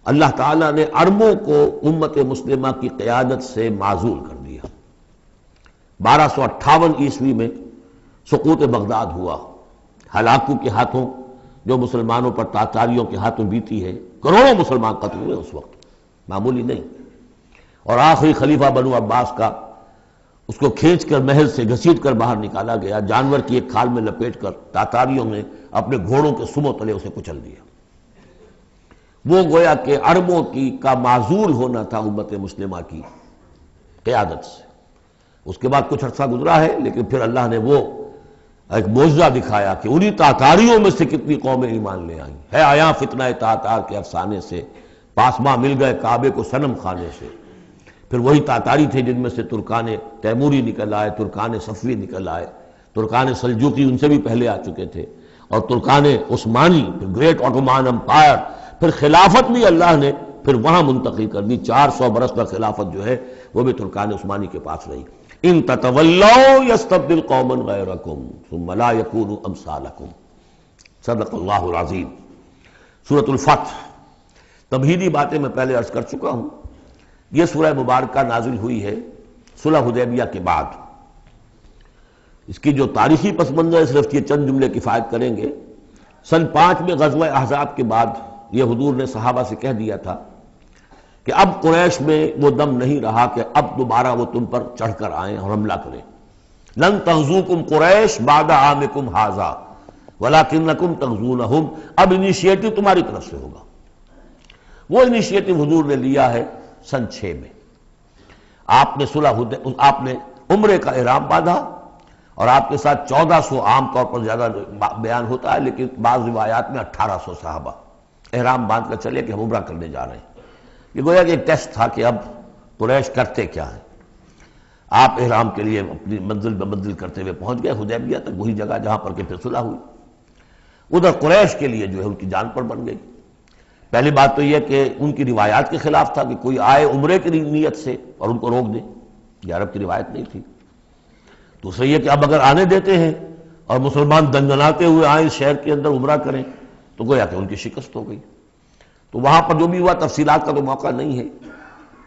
اللہ تعالیٰ نے عربوں کو امت مسلمہ کی قیادت سے معزول کر دیا۔ 1258 عیسوی میں سقوط بغداد ہوا، ہلاکو کے ہاتھوں جو مسلمانوں پر تاتاریوں کے ہاتھوں بیتی ہے، کروڑوں مسلمان قتل ہوئے اس وقت، معمولی نہیں۔ اور آخری خلیفہ بنو عباس کا، اس کو کھینچ کر محل سے گھسیٹ کر باہر نکالا گیا، جانور کی ایک کھال میں لپیٹ کر تاتاریوں نے اپنے گھوڑوں کے سموں تلے اسے کچل دیا۔ وہ گویا کہ عربوں کا معزول ہونا تھا امت مسلمہ کی قیادت سے۔ اس کے بعد کچھ عرصہ گزرا ہے، لیکن پھر اللہ نے وہ ایک معجزہ دکھایا کہ انہی تاتاریوں میں سے کتنی قومیں ایمان لے آئیں، ہے آیا فتنہ تاتار کے افسانے سے، پاسماں مل گئے کعبے کو صنم خانے سے۔ پھر وہی تاتاری تھے جن میں سے ترکان تیموری نکل آئے، ترکان صفوی نکل آئے، ترکان سلجوقی ان سے بھی پہلے آ چکے تھے، اور ترکان عثمانی، پھر گریٹ آٹومان امپائر، پھر خلافت بھی اللہ نے پھر وہاں منتقل کر دی۔ 400 برس کا خلافت جو ہے وہ بھی ترکان عثمانی کے پاس رہی۔ ان تتولوا یستبدل قوما غیرکم ثم لا یکونوا امثالکم، صدق اللہ العظیم۔ سورۃ الفتح، تمہیدی باتیں میں پہلے عرض کر چکا ہوں۔ یہ سورہ مبارکہ نازل ہوئی ہے صلح حدیبیہ کے بعد۔ اس کی جو تاریخی پس منظر ہے صرف یہ چند جملے کفایت کریں گے۔ سن 5 میں غزوہ احزاب کے بعد یہ حضور نے صحابہ سے کہہ دیا تھا کہ اب قریش میں وہ دم نہیں رہا کہ اب دوبارہ وہ تم پر چڑھ کر آئیں اور حملہ کریں۔ لن تغزوکم قریش بعد عامکم ھذا ولکنکم تغزونہم، اب انیشیٹو تمہاری طرف سے ہوگا۔ وہ انیشیٹو حضور نے لیا ہے سن 6 میں۔ آپ نے عمرے کا احرام باندھا، اور آپ کے ساتھ 1400، عام طور پر زیادہ بیان ہوتا ہے لیکن بعض روایات میں 1800 صحابہ احرام باندھ کر چلے کہ ہم عمرہ کرنے جا رہے ہیں۔ یہ گویا کہ ایک ٹیسٹ تھا کہ اب قریش کرتے کیا ہیں۔ آپ احرام کے لیے اپنی منزل بہ منزل کرتے ہوئے پہنچ گئے حدیبیہ تک، وہی جگہ جہاں پر کہ پھر صلح ہوئی۔ ادھر قریش کے لیے جو ہے ان کی جان پر بن گئی۔ پہلی بات تو یہ کہ ان کی روایات کے خلاف تھا کہ کوئی آئے عمرے کی نیت سے اور ان کو روک دے، یہ عرب کی روایت نہیں تھی۔ دوسرا یہ کہ اب اگر آنے دیتے ہیں اور مسلمان دنگناتے ہوئے آئیں اس شہر کے اندر عمرہ کریں تو گویا کہ ان کی شکست ہو گئی۔ تو وہاں پر جو بھی ہوا تفصیلات کا تو موقع نہیں ہے۔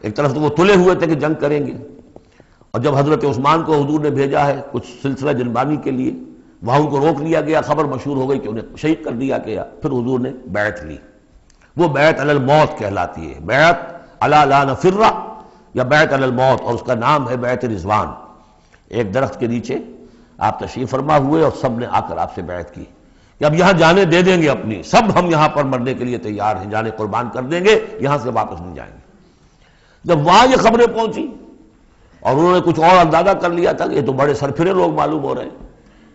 ایک طرف تو وہ تلے ہوئے تھے کہ جنگ کریں گے، اور جب حضرت عثمان کو حضور نے بھیجا ہے کچھ سلسلہ جنبانی کے لیے وہاں ان کو روک لیا گیا، خبر مشہور ہو گئی کہ انہیں شہید کر دیا گیا۔ پھر حضور نے بیعت لی، وہ بیعت علی الموت کہلاتی ہے، بیعت علی لا نفر یا بیعت علی الموت، اور اس کا نام ہے بیعت رضوان۔ ایک درخت کے نیچے آپ تشریف فرما ہوئے اور سب نے آ کر آپ سے بیعت کی کہ اب یہاں جانیں دے دیں گے اپنی، سب ہم یہاں پر مرنے کے لیے تیار ہیں، جانیں قربان کر دیں گے، یہاں سے واپس نہیں جائیں گے۔ جب وہاں یہ خبریں پہنچی اور انہوں نے کچھ اور اندازہ کر لیا تھا کہ یہ تو بڑے سرفرے لوگ معلوم ہو رہے ہیں،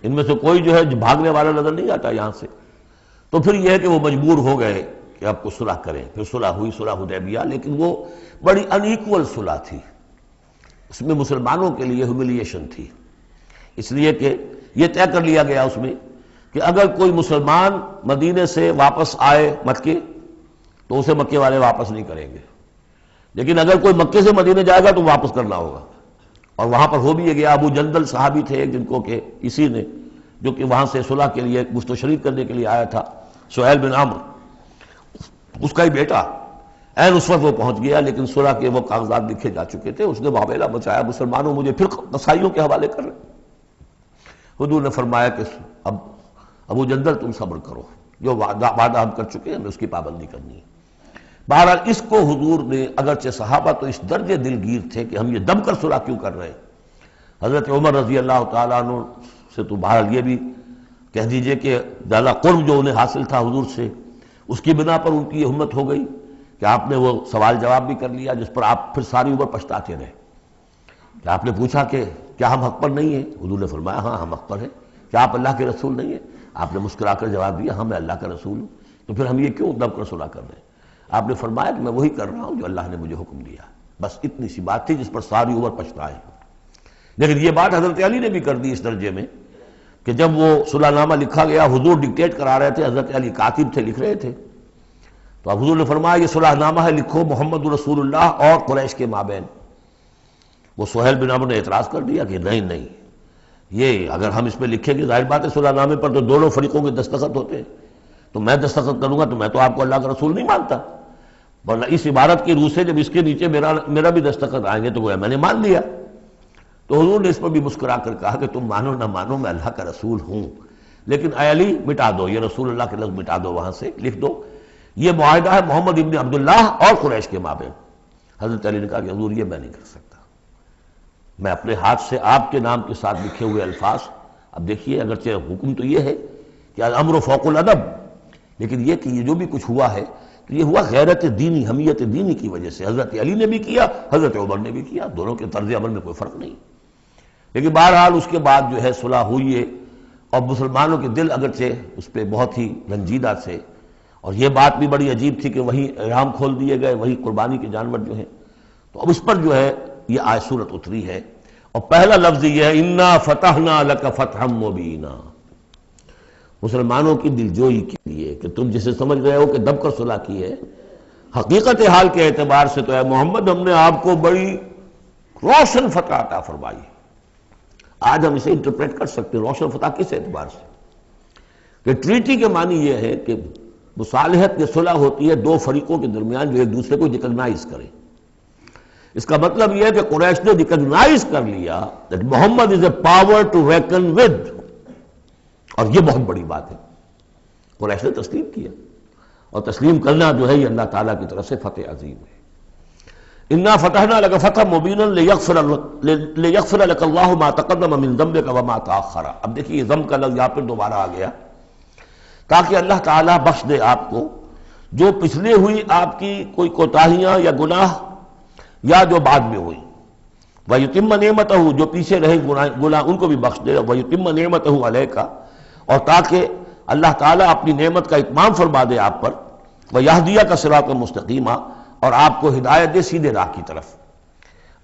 ان میں سے کوئی جو ہے بھاگنے والا نظر نہیں آتا یہاں سے، تو پھر یہ ہے کہ وہ مجبور ہو گئے کہ اب کو صلح کریں۔ پھر صلح ہوئی، صلح حدیبیہ، لیکن وہ بڑی ان ایکول صلح تھی، اس میں مسلمانوں کے لیے ہیوملیشن تھی، اس لیے کہ یہ طے کر لیا گیا اس میں کہ اگر کوئی مسلمان مدینے سے واپس آئے مکے تو اسے مکے والے واپس نہیں کریں گے، لیکن اگر کوئی مکے سے مدینے جائے گا تو واپس کرنا ہوگا۔ اور وہاں پر ہو بھی یہ گیا، ابو جندل صحابی تھے جن کو کہ اسی نے جو کہ وہاں سے صلح کے لیے گفت و شنید کرنے کے لیے آیا تھا، سہیل بن عمرو، اس کا ہی بیٹا عین اس وقت وہ پہنچ گیا، لیکن صلح کے وہ کاغذات لکھے جا چکے تھے، اس نے معاملہ بچایا، مسلمانوں مجھے پھر قصائیوں کے حوالے کر رہے۔ حضور نے فرمایا کہ اب ابو جندل تم صبر کرو، جو وعدہ ہم کر چکے ہیں ہمیں اس کی پابندی کرنی ہے۔ بہرحال اس کو حضور نے، اگرچہ صحابہ تو اس درجے دلگیر تھے کہ ہم یہ دم کر صلح کیوں کر رہے ہیں، حضرت عمر رضی اللہ تعالیٰ عنہ سے تو بہرحال یہ بھی کہہ دیجئے کہ زیادہ قرب جو انہیں حاصل تھا حضور سے، اس کی بنا پر ان کی یہ ہمت ہو گئی کہ آپ نے وہ سوال جواب بھی کر لیا جس پر آپ پھر ساری عمر پچھتاتے رہے۔ کہ آپ نے پوچھا کہ کیا ہم حق پر نہیں ہیں؟ حضور نے فرمایا ہاں ہم حق پر ہیں۔ کیا آپ اللہ کے رسول نہیں ہیں؟ آپ نے مسکرا کر جواب دیا ہاں میں اللہ کا رسول ہوں۔ تو پھر ہم یہ کیوں دم کر صلح کر رہے ہیں؟ آپ نے فرمایا کہ میں وہی کر رہا ہوں جو اللہ نے مجھے حکم دیا۔ بس اتنی سی بات تھی جس پر ساری عمر پچھتائے۔ لیکن یہ بات حضرت علی نے بھی کر دی اس درجے میں کہ جب وہ صلح نامہ لکھا گیا، حضور ڈکٹیٹ کرا رہے تھے، حضرت علی کاتب تھے، لکھ رہے تھے، تو اب حضور نے فرمایا یہ صلح نامہ ہے، لکھو محمد رسول اللہ اور قریش کے مابین۔ وہ سہیل بن عمرو نے اعتراض کر دیا کہ نہیں، یہ اگر ہم اس پہ لکھیں گے، ظاہر بات ہے صلح نامے پر تو دونوں فریقوں کے دستخط ہوتے ہیں، تو میں دستخط کروں گا تو میں تو آپ کو اللہ کا رسول نہیں مانتا، ورنہ اس عبارت کی روح سے جب اس کے نیچے میرا بھی دستخط آئیں گے تو گویا میں نے مان لیا۔ تو حضور نے اس پر بھی مسکرا کر کہا کہ تم مانو نہ مانو میں اللہ کا رسول ہوں، لیکن اے علی مٹا دو یہ رسول اللہ کے لفظ، مٹا دو، وہاں سے لکھ دو یہ معاہدہ ہے محمد ابن عبداللہ اور قریش کے مابین۔ حضرت علی نے کہا کہ حضور یہ میں نہیں کر سکتا، میں اپنے ہاتھ سے آپ کے نام کے ساتھ لکھے ہوئے الفاظ، اب دیکھیے اگرچہ حکم تو یہ ہے کہ الامر فوق الادب، لیکن یہ کہ یہ جو بھی کچھ ہوا ہے تو یہ ہوا غیرت دینی، حمیت دینی کی وجہ سے۔ حضرت علی نے بھی کیا، حضرت عمر نے بھی کیا، دونوں کے طرز عمل میں کوئی فرق نہیں۔ لیکن بہرحال اس کے بعد جو ہے صلح ہوئی ہے، اور مسلمانوں کے دل اگرچہ اس پہ بہت ہی رنجیدہ تھے، اور یہ بات بھی بڑی عجیب تھی کہ وہیں احرام کھول دیے گئے، وہیں قربانی کے جانور جو ہیں، تو اب اس پر جو ہے یہ آیت سورت اتری ہے، اور پہلا لفظ یہ ہے انا فتحنا لک فتحا مبینا، مسلمانوں کی دلجوئی کے لیے کہ تم جسے سمجھ رہے ہو کہ دب کر صلح کی ہے، حقیقت حال کے اعتبار سے تو اے محمد ہم نے آپ کو بڑی روشن فتح عطا فرمائی۔ آج ہم اسے انٹرپریٹ کر سکتے ہیں روشن فتح کس اعتبار سے کہ ٹریٹی کے معنی یہ ہے کہ مصالحت کی صلح ہوتی ہے دو فریقوں کے درمیان جو ایک دوسرے کو ریکگنائز کریں۔ اس کا مطلب یہ ہے کہ قریش نے ریکگنائز کر لیا that Muhammad is a power to reckon with، اور یہ بہت بڑی بات ہے، قریش نے تسلیم کیا، اور تسلیم کرنا جو ہے یہ اللہ تعالیٰ کی طرف سے فتح عظیم ہے۔ انا فتحنا لک فتحا مبینا لیغفر لک اللہ ما تقدم من ذنبک وما تاخر۔ اب دیکھیے یہ ذنب کا لفظ یہاں پہ دوبارہ آ گیا، تاکہ اللہ تعالیٰ بخش دے آپ کو جو پچھلے ہوئی آپ کی کوئی کوتاہیاں یا گناہ یا جو بعد میں ہوئی، وَيُتِمَّ نِعْمَتَهُ جو پیچھے رہے گناہ ان کو بھی بخش دے، وَيُتِمَّ نِعْمَتَهُ عَلَيْكَ اور تاکہ اللہ تعالیٰ اپنی نعمت کا اتمام فرما دے آپ پر، وَيَهْدِيَكَ صِرَاطًا مُسْتَقِيمًا اور آپ کو ہدایت دے سیدھے راہ کی طرف۔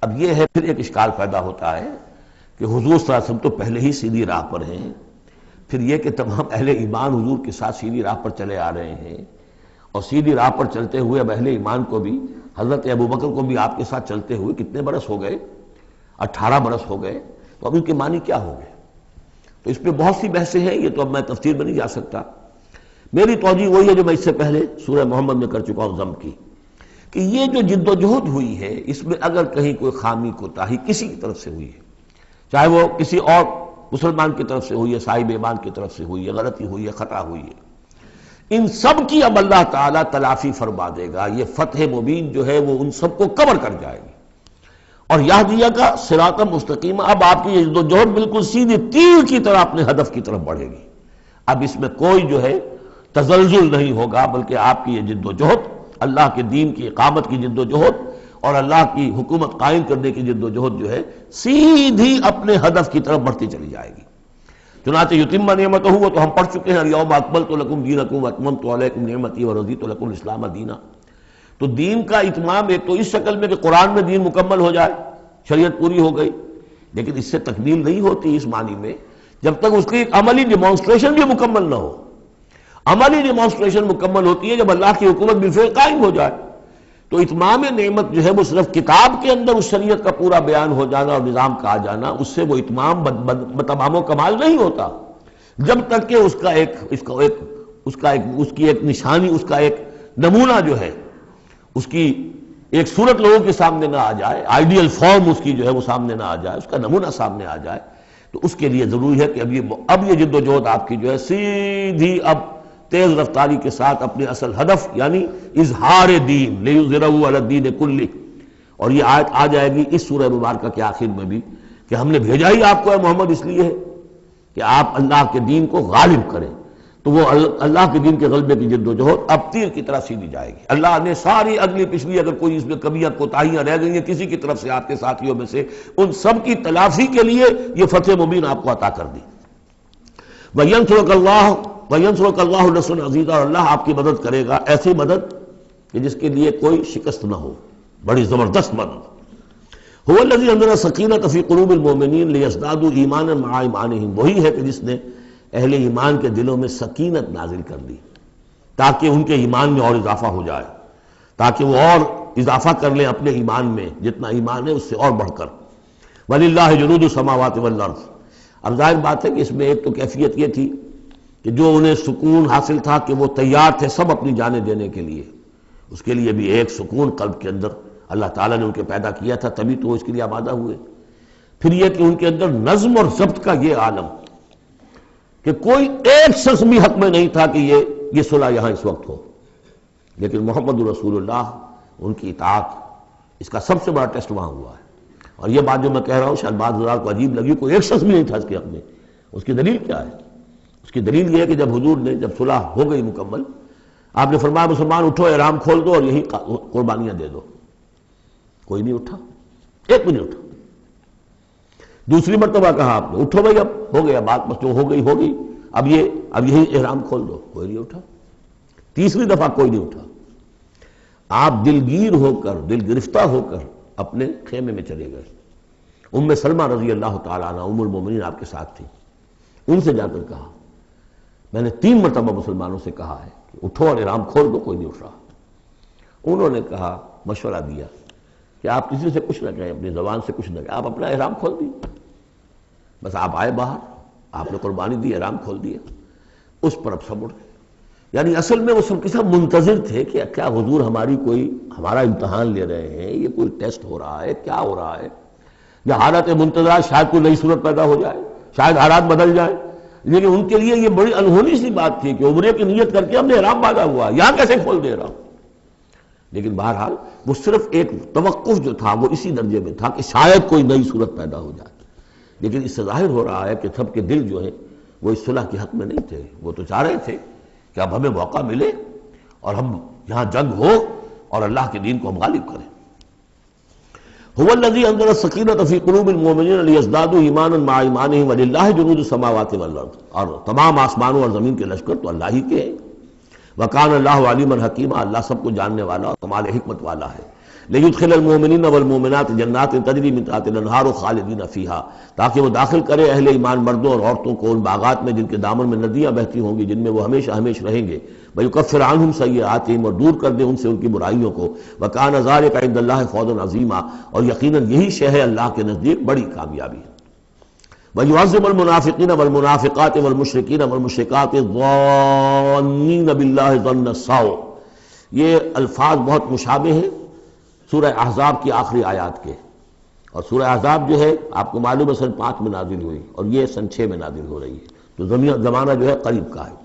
اب یہ ہے پھر ایک اشکال پیدا ہوتا ہے کہ حضور صلی اللہ علیہ وسلم تو پہلے ہی سیدھی راہ پر ہیں، پھر یہ کہ تمام اہل ایمان حضور کے ساتھ سیدھی راہ پر چلے آ رہے ہیں، اور سیدھی راہ پر چلتے ہوئے اب اہل ایمان کو بھی، حضرت ابوبکر کو بھی آپ کے ساتھ چلتے ہوئے کتنے برس ہو گئے؟ 18 برس ہو گئے، تو اب ان کے معنی کیا ہو گئے؟ تو اس پہ بہت سی بحثیں ہیں، یہ تو اب میں تفسیر میں نہیں جا سکتا۔ میری توجہ وہی ہے جو میں اس سے پہلے سورہ محمد میں کر چکا ہوں ضم کی، کہ یہ جو جد و جہد ہوئی ہے اس میں اگر کہیں کوئی خامی کوتاہی کسی کی طرف سے ہوئی ہے، چاہے وہ کسی اور مسلمان کی طرف سے ہوئی ہے، صاحب ایمان کی طرف سے ہوئی ہے، غلطی ہوئی ہے، خطا ہوئی ہے، ان سب کی اب اللہ تعالیٰ تلافی فرما دے گا۔ یہ فتح مبین جو ہے وہ ان سب کو کور کر جائے گی، اور یہدیہ کا صراط مستقیم، اب آپ کی یہ جدوجہد بالکل سیدھی تیر کی طرح اپنے ہدف کی طرف بڑھے گی۔ اب اس میں کوئی جو ہے تزلزل نہیں ہوگا، بلکہ آپ کی یہ جدوجہد، اللہ کے دین کی اقامت کی جدوجہد اور اللہ کی حکومت قائم کرنے کی جدوجہد جو ہے سیدھی اپنے ہدف کی طرف بڑھتی چلی جائے گی۔ چنانچہ یتم نعمتہ، وہ تو ہم پڑھ چکے ہیں، الیوم اکملت لکم دینکم واتممت علیکم نعمتی ورضیت لکم الاسلام دینا۔ تو دین کا اتمام ایک تو اس شکل میں کہ قرآن میں دین مکمل ہو جائے، شریعت پوری ہو گئی، لیکن اس سے تکمیل نہیں ہوتی اس معنی میں جب تک اس کی ایک عملی ڈیمانسٹریشن بھی مکمل نہ ہو۔ عملی ڈیمانسٹریشن مکمل ہوتی ہے جب اللہ کی حکومت بالفعل قائم ہو جائے۔ تو اتمام نعمت جو ہے وہ صرف کتاب کے اندر اس شریعت کا پورا بیان ہو جانا اور نظام کا آ جانا، اس سے وہ اتمام تمام و کمال نہیں ہوتا جب تک کہ اس کی ایک نشانی، اس کا ایک نمونہ جو ہے، اس کی ایک صورت لوگوں کے سامنے نہ آ جائے، آئیڈیل فارم اس کی جو ہے وہ سامنے نہ آ جائے، اس کا نمونہ سامنے آ جائے۔ تو اس کے لیے ضروری ہے کہ اب یہ جدوجہد آپ کی جو ہے سیدھی اب تیز رفتاری کے ساتھ اپنے اصل ہدف یعنی اظہار دین لیظہرہ علی الدین کلہ، اور یہ آیت آ جائے گی اس سورہ مبارکہ کے آخر میں بھی کہ ہم نے بھیجا ہی آپ کو ہے محمد اس لیے ہے کہ آپ اللہ کے دین کو غالب کریں۔ تو وہ اللہ کے دین کے غلبے کی جدوجہد اب تیر کی طرح سیدھی جائے گی۔ اللہ نے ساری اگلی پچھلی اگر کوئی اس میں کمیاں کوتاہیاں رہ گئی ہیں کسی کی طرف سے آپ کے ساتھیوں میں سے، ان سب کی تلافی کے لیے یہ فتح مبین آپ کو عطا کر دی۔ وَيَنْصُرَكَ اللَّهُ نَصْرًا عَزِيزًا، اور اللہ آپ کی مدد کرے گا ایسی مدد کہ جس کے لیے کوئی شکست نہ ہو، بڑی زبردست مدد۔ هُوَ الَّذِي أَنزَلَ السَّكِينَةَ فِي قُلُوبِ الْمُؤْمِنِينَ لِيَزْدَادُوا إِيمَانًا مَعَ إِيمَانِهِمْ، وہی ہے کہ جس نے اہل ایمان کے دلوں میں سکینت نازل کر دی تاکہ ان کے ایمان میں اور اضافہ ہو جائے، تاکہ وہ اور اضافہ کر لیں اپنے ایمان میں، جتنا ایمان ہے اس سے اور بڑھ کر۔ وَلِلَّهِ جُنُودُ السَّمَاوَاتِ وَالْأَرْضِ، اب ظاہر بات ہے کہ اس میں ایک تو کیفیت یہ تھی کہ جو انہیں سکون حاصل تھا کہ وہ تیار تھے سب اپنی جانیں دینے کے لیے، اس کے لیے بھی ایک سکون قلب کے اندر اللہ تعالیٰ نے ان کے پیدا کیا تھا، تبھی تو وہ اس کے لیے آمادہ ہوئے۔ پھر یہ کہ ان کے اندر نظم اور ضبط کا یہ عالم کہ کوئی ایک شخص بھی حق میں نہیں تھا کہ یہ صلح یہاں اس وقت ہو، لیکن محمد رسول اللہ ان کی اطاعت، اس کا سب سے بڑا ٹیسٹ وہاں ہوا ہے۔ اور یہ بات جو میں کہہ رہا ہوں شاید بعض حضرات کو عجیب لگی، کوئی ایک شخص بھی نہیں تھا اس کے حق میں، اس کی دلیل کیا ہے؟ اس کی دلیل یہ ہے کہ جب حضور نے جب صلح ہو گئی مکمل، آپ نے فرمایا مسلمان اٹھو، احرام کھول دو اور یہی قربانیاں دے دو۔ کوئی نہیں اٹھا، ایک بھی نہیں اٹھا۔ دوسری مرتبہ کہا آپ نے اٹھو بھائی، اب ہو گیا بات، بس جو ہو گئی، اب یہی احرام کھول دو، کوئی نہیں اٹھا۔ تیسری دفعہ کوئی نہیں اٹھا۔ آپ دلگیر ہو کر، دل گرفتہ ہو کر اپنے خیمے میں چلے گئے۔ ام سلمہ رضی اللہ تعالیٰ عنہ ام المومنین آپ کے ساتھ تھی، ان سے جا کر کہا میں نے 3 مرتبہ مسلمانوں سے کہا ہے کہ اٹھو اور احرام کھول دو، کوئی نہیں اٹھ رہا۔ انہوں نے کہا، مشورہ دیا کہ آپ کسی سے کچھ نہ کہیں، اپنی زبان سے کچھ نہ کہیں، آپ اپنا احرام کھول دیے، بس آپ آئے باہر، آپ نے قربانی دی، احرام کھول دیا۔ اس پر اب سب اٹھ گئے، یعنی اصل میں وہ سب کے سب منتظر تھے کہ کیا حضور ہمارا امتحان لے رہے ہیں، یہ کوئی ٹیسٹ ہو رہا ہے، کیا ہو رہا ہے، یا حالت منتظرہ شاید کوئی نئی صورت پیدا ہو جائے، شاید حالات بدل جائیں۔ لیکن ان کے لیے یہ بڑی انہونی سی بات تھی کہ عمرے کی نیت کر کے ہم نے احرام باندھا ہوا، یہاں کیسے کھول دے رہا ہوں۔ لیکن بہرحال وہ صرف ایک توقف جو تھا وہ اسی درجے میں تھا کہ شاید کوئی نئی صورت پیدا ہو جائے، لیکن اس سے ظاہر ہو رہا ہے کہ سب کے دل جو ہیں وہ اس صلح کے حق میں نہیں تھے۔ وہ تو چاہ رہے تھے کہ اب ہمیں موقع ملے اور ہم یہاں جنگ ہو اور اللہ کے دین کو ہم غالب کریں۔ هو الذي انزل السكينة في قلوب المؤمنين ليزدادوا ایمانا مع ایمانهم ولله جنود السماوات والارض، اور تمام آسمانوں اور زمین کے لشکر تو اللہ ہی کے ہیں۔ وكان الله عليما حكيما، اللہ سب کو جاننے والا اور کمال حکمت والا ہے۔ ليدخل المؤمنين والمؤمنات جنات تجري من تحتها الانهار خالدين فيها، تاکہ وہ داخل کرے اہل ایمان مردوں اور عورتوں کو ان باغات میں جن کے دامن میں ندیاں بہتی ہوں گی، جن میں وہ ہمیشہ ہمیشہ رہیں گے۔ ويكفر عنهم سيئاتهم، اور دور کر دے ان سے ان کی برائیوں کو۔ وكان ذلك عند الله فوزا عظيما، اور یقیناً یہی شے ہے اللہ کے نزدیک بڑی کامیابی۔ وَيُعَذِّبُ الْمُنَافِقِينَ وَالْمُنَافِقَاتِ وَالْمُشْرِكِينَ وَالْمُشْرِكَاتِ الظَّانِّينَ بِاللَّهِ ظَنَّ السَّوْءِ، یہ الفاظ بہت مشابہ ہیں سورہ احزاب کی آخری آیات کے، اور سورہ احزاب جو ہے آپ کو معلوم ہے سن 5 میں نازل ہوئی اور یہ سن 6 میں نازل ہو رہی ہے، تو زمانہ جو ہے قریب کا ہے۔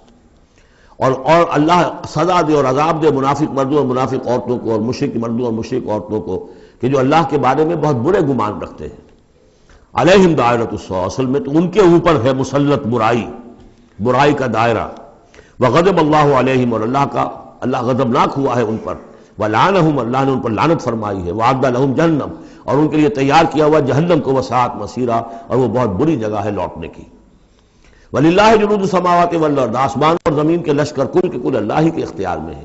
اور اللہ سزا دے اور عذاب دے منافق مردوں اور منافق عورتوں کو، اور مشرک مردوں اور مشرک عورتوں کو، کہ جو اللہ کے بارے میں بہت برے گمان رکھتے ہیں۔ علیہم دائرۃ السوء، اصل میں تو ان کے اوپر ہے مسلط برائی کا دائرہ۔ وغضب اللہ علیہم، اور اللہ غضبناک ہوا ہے ان پر۔ ولعنہم، اللہ نے ان پر لعنت فرمائی ہے۔ وعد لہم جہنم، اور ان کے لیے تیار کیا ہوا جہنم کو، وساعت مصیرا، اور وہ بہت بری جگہ ہے لوٹنے کی۔ وللہ جنود السماوات والارض، آسمان اور زمین کے لشکر کل کے کل اللہ ہی کے اختیار میں ہے۔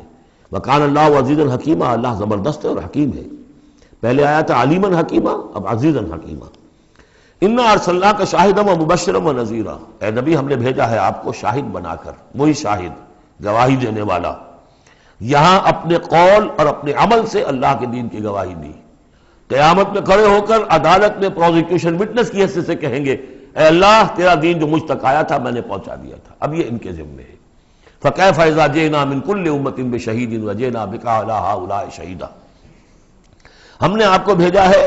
وکان اللہ عزیزا حکیما، اللہ زبردست ہے اور حکیم ہے۔ پہلے آیا تھا علیما حکیما، اب عزیزا حکیما۔ انا ارسلناک شاہدا ومبشرا ونذیرا، اے نبی ہم نے بھیجا ہے آپ کو شاہد بنا کر، وہی شاہد، گواہی دینے والا۔ یہاں اپنے قول اور اپنے عمل سے اللہ کے دین کی گواہی دی۔ قیامت میں کھڑے ہو کر عدالت میں پروزیکیوشن وٹنس کی حیثیت سے کہیں گے اے اللہ تیرا دین جو مجھ تک آیا تھا میں نے پہنچا دیا تھا۔ اب یہ ان کے ذمے ہے۔ فکیف اذا جئنا من کل امۃ بشہید وجئنا بک علی ہؤلاء شہیدا، ہم نے آپ کو بھیجا ہے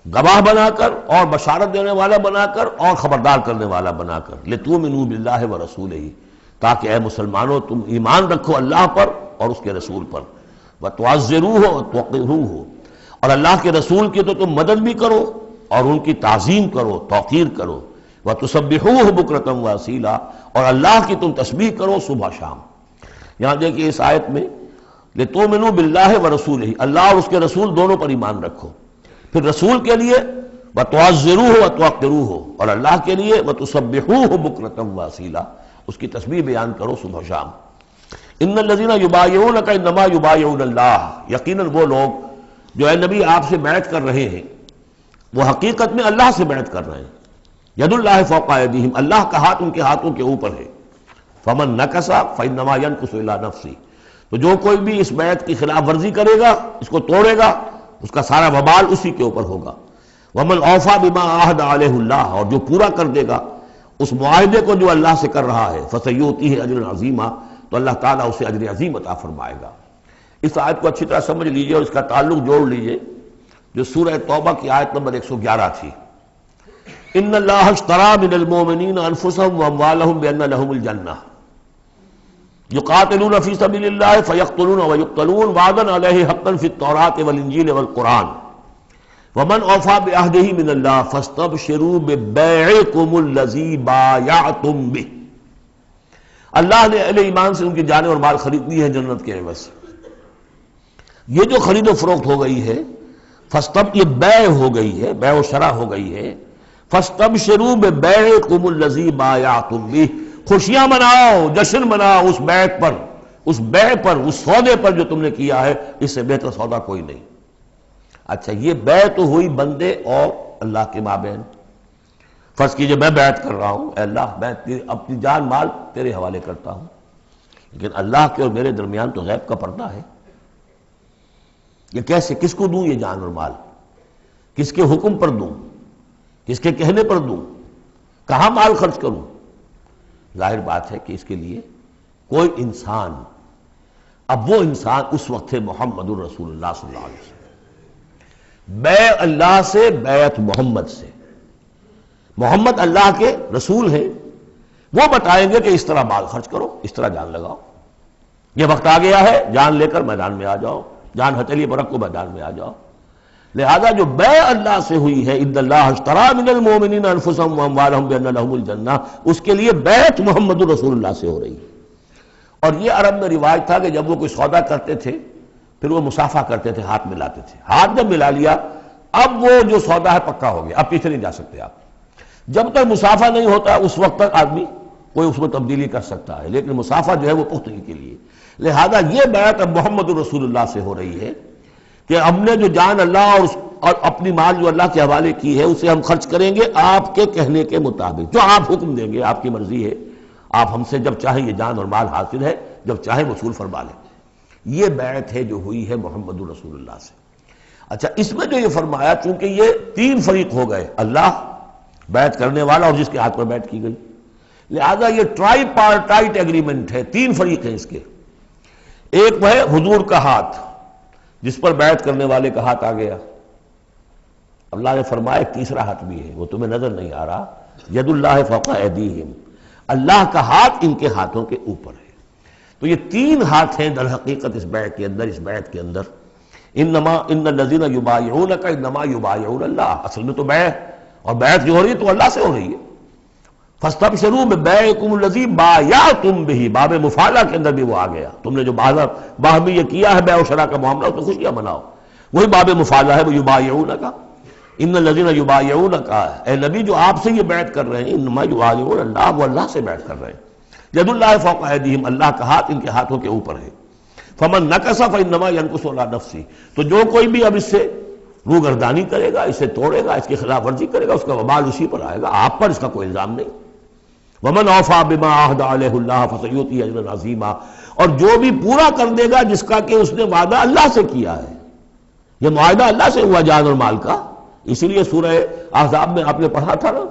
گواہ بنا کر اور بشارت دینے والا بنا کر اور خبردار کرنے والا بنا کر، لتؤمنوا باللہ ورسولہ، تاکہ اے مسلمانوں تم ایمان رکھو اللہ پر اور اس کے رسول پر، وتعزروہ وتوقروہ، اور اللہ کے رسول کی تو تم مدد بھی کرو اور ان کی تعظیم کرو، توقیر کرو، وتسبحوہ بکرۃ واصیلا، اور اللہ کی تم تسبیح کرو صبح شام۔ یہاں دیکھیے اس آیت میں لتؤمنوا باللہ ورسولہ، اللہ اور اس کے رسول دونوں پر ایمان رکھو، پھر رسول کے لیے وتعزروہ وتوقروہ، اور اللہ کے لیے وتسبحوہ بکرۃ واصیلا، اس کی تسبیح بیان کرو صبح شام۔ ان الذین یبایعونک انما یبایعون اللہ، یقیناً وہ لوگ جو اے نبی آپ سے بیعت کر رہے ہیں وہ حقیقت میں اللہ سے بیعت کر رہے ہیں۔ ید اللہ فوق ایدیہم، اللہ کا ہاتھ ان کے ہاتھوں کے اوپر ہے۔ فمن نکث فانما ینکث الی نفسہ، تو جو کوئی بھی اس بیعت کی خلاف ورزی کرے گا، اس کو توڑے گا، اس کا سارا وبال اسی کے اوپر ہوگا۔ ومن اوفی بما عاہد علیہ اللہ، اور جو پورا کر دے گا اس معاہدے کو جو اللہ سے کر رہا ہے، فسیؤتیہ اجرا عظیما، تو اللہ تعالیٰ اسے اجر عظیم عطا فرمائے گا۔ اس آیت کو اچھی طرح سمجھ لیجئے اور اس کا تعلق جوڑ لیجئے جو سورہ توبہ کی آیت نمبر 111 تھی۔ ان اللہ اشتری من المؤمنین انفسهم واموالهم بان لهم الجنہ یقاتلون فی سبیل اللہ فیقتلون ویقتلون وعدا علیہ حقا فی التوراۃ والانجیل والقرآن ومن اوفی بعہدہ من اللہ فاستبشروا ببیعکم الذی بایعتم بہ، اللہ نے اہل ایمان سے ان کی جانیں اور مال خرید لی ہے جنت کے عوض سے۔ یہ جو خرید و فروخت ہو گئی ہے یہ بیع ہو گئی ہے، بیع و شرع ہو گئی ہے۔ فاستبشروا ببیعکم الذی بایعتم بہ، خوشیاں مناؤ، جشن مناؤ اس بیعت پر، اس بیع پر، اس سودے پر جو تم نے کیا ہے، اس سے بہتر سودا کوئی نہیں۔ اچھا یہ بیع تو ہوئی بندے اور اللہ کے مابین۔ فرض کیجئے میں بیعت کر رہا ہوں، اے اللہ میں اپنی جان مال تیرے حوالے کرتا ہوں، لیکن اللہ کے اور میرے درمیان تو غیب کا پردہ ہے۔ یہ کیسے، کس کو دوں یہ جان اور مال، کس کے حکم پر دوں، کس کے کہنے پر دوں، کہاں مال خرچ کروں؟ ظاہر بات ہے کہ اس کے لیے کوئی انسان، اب وہ انسان اس وقت ہے محمد الرسول اللہ صلی اللہ علیہ وسلم، بیع اللہ سے، بیعت محمد سے۔ محمد اللہ کے رسول ہیں، وہ بتائیں گے کہ اس طرح مال خرچ کرو، اس طرح جان لگاؤ، یہ وقت آ گیا ہے جان لے کر میدان میں آ جاؤ، جان ہتھیلی پر رکھو میدان میں آ جاؤ۔ لہذا جو بیع اللہ سے ہوئی ہے، ان اللہ اشتری من المؤمنین انفسهم واموالهم بان لهم الجنہ، اس کے لیے بیعت محمد رسول اللہ سے ہو رہی ہے۔ اور یہ عرب میں رواج تھا کہ جب وہ کوئی سودا کرتے تھے پھر وہ مسافہ کرتے تھے، ہاتھ ملاتے تھے، ہاتھ جب ملا لیا اب وہ جو سودا ہے پکا ہو گیا، اب پیچھے نہیں جا سکتے آپ۔ جب تک مسافہ نہیں ہوتا اس وقت تک آدمی کوئی اس میں تبدیلی کر سکتا ہے، لیکن مسافہ جو ہے وہ پختگی کے لیے۔ لہذا یہ بیعت اب محمد رسول اللہ سے ہو رہی ہے کہ ہم نے جو جان اللہ اور اپنی مال جو اللہ کے حوالے کی ہے اسے ہم خرچ کریں گے آپ کے کہنے کے مطابق، جو آپ حکم دیں گے، آپ کی مرضی ہے، آپ ہم سے جب چاہیں یہ جان اور مال حاصل ہے، جب چاہیں وصول فرما لیں۔ یہ بیعت ہے جو ہوئی ہے محمد رسول اللہ سے۔ اچھا اس میں جو یہ فرمایا، چونکہ یہ تین فریق ہو گئے، اللہ، بیعت کرنے والا اور جس کے ہاتھ پر بیعت کی گئی، لہذا یہ ٹرائی پارٹائٹ ایگریمنٹ ہے، تین فریق ہیں اس کے۔ ایک وہ ہے حضور کا ہاتھ جس پر بیعت کرنے والے کا ہاتھ آ گیا۔ اللہ نے فرمایا تیسرا ہاتھ بھی ہے، وہ تمہیں نظر نہیں آ رہا، ید اللہ فوق ایدیہم، اللہ کا ہاتھ ان کے ہاتھوں کے اوپر ہے۔ تو یہ تین ہاتھ ہیں در حقیقت اس بیعت کے اندر، اس بیعت کے اندر۔ ان الذین یبایعونک انما یبایعون اللہ، اصل میں تو بیعت، اور بیعت جو ہو رہی ہے تو اللہ سے ہو رہی ہے۔ فاستبشروا ببیعکم الذی بایعتم بہ، باب مفاعلہ کے اندر بھی وہ آ گیا، تم نے جو باہمی یہ کیا ہے بیع و شراء کا معاملہ، اس میں خوشیاں مناؤ، وہی باب مفاعلہ ہے، وہ یبایعونک۔ ان الذین یبایعونک، اے نبی جو آپ سے یہ بیعت کر رہے ہیں، انما یبایعون اللہ، وہ اللہ سے بیعت کر رہے ہیں۔ ید اللہ فوق ایدیہم، اللہ کا ہاتھ ان کے ہاتھوں کے اوپر ہے۔ فمن نکث فانما ینکث علی نفسہ، تو جو کوئی بھی اب اس سے روگردانی کرے گا، اسے توڑے گا، اس کی خلاف ورزی کرے گا، اس کا وبال اسی پر آئے گا، آپ پر اس کا کوئی الزام نہیں۔ ومن اوفی بما عہد علیہ اللہ فسیؤتیہ اجرا عظیما، اور جو بھی پورا کر دے گا جس کا کہ اس نے وعدہ اللہ سے کیا ہے، یہ معاہدہ اللہ سے ہوا جان اور مال کا۔ اسی لیے سورہ احزاب میں آپ نے پڑھا تھا نا،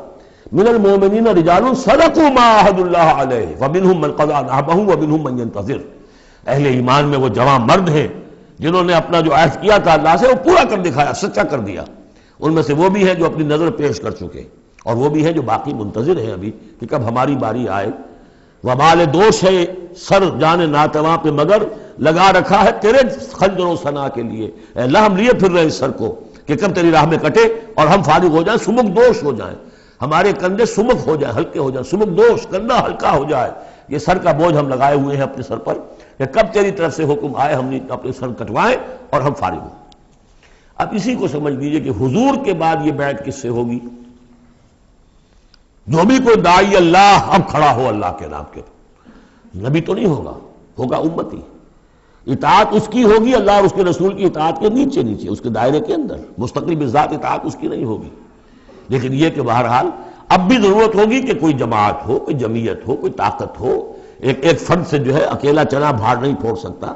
من المؤمنین رجال صدقوا ما عہد اللہ علیہ فمنہم من قضی نحبہ ومنہم من ینتظر۔ اہل ایمان میں وہ جوان مرد ہیں جنہوں نے اپنا جو عہد کیا تھا اللہ سے وہ پورا کر دکھایا، سچا کر دیا۔ ان میں سے وہ بھی ہیں جو اپنی نظر پیش کر چکے، اور وہ بھی ہیں جو باقی منتظر ہیں ابھی کہ کب ہماری باری آئے۔ وبال دوش ہے سر جان ناتواں پہ، مگر لگا رکھا ہے تیرے خنجر و ثنا کے لیے، اے اللہ ہم لیے پھر رہے اس سر کو کہ کب تیری راہ میں کٹے اور ہم فارغ ہو جائیں، سمک دوش ہو جائیں، ہمارے کندھے سمک ہو جائیں، ہلکے ہو جائیں، سمک دوش، کندھا ہلکا ہو جائے۔ یہ سر کا بوجھ ہم لگائے ہوئے ہیں اپنے سر پر کہ کب تیری طرف سے حکم آئے ہم نے اپنے سر کٹوائیں اور ہم فارغ ہوں۔ اب اسی کو سمجھ لیجئے کہ حضور کے بعد یہ بیعت کس سے ہوگی؟ جو بھی کوئی داعی اللہ اب کھڑا ہو اللہ کے نام کے، نبی تو نہیں ہوگا، ہوگا امتی۔ اطاعت اس کی ہوگی اللہ اور اس کے رسول کی اطاعت کے نیچے نیچے، اس کے دائرے کے اندر، مستقل بذات اطاعت اس کی نہیں ہوگی۔ لیکن یہ کہ بہرحال اب بھی ضرورت ہوگی کہ کوئی جماعت ہو، کوئی جمعیت ہو، کوئی طاقت ہو، ایک فرد سے جو ہے اکیلا چنا بھاڑ نہیں پھوڑ سکتا۔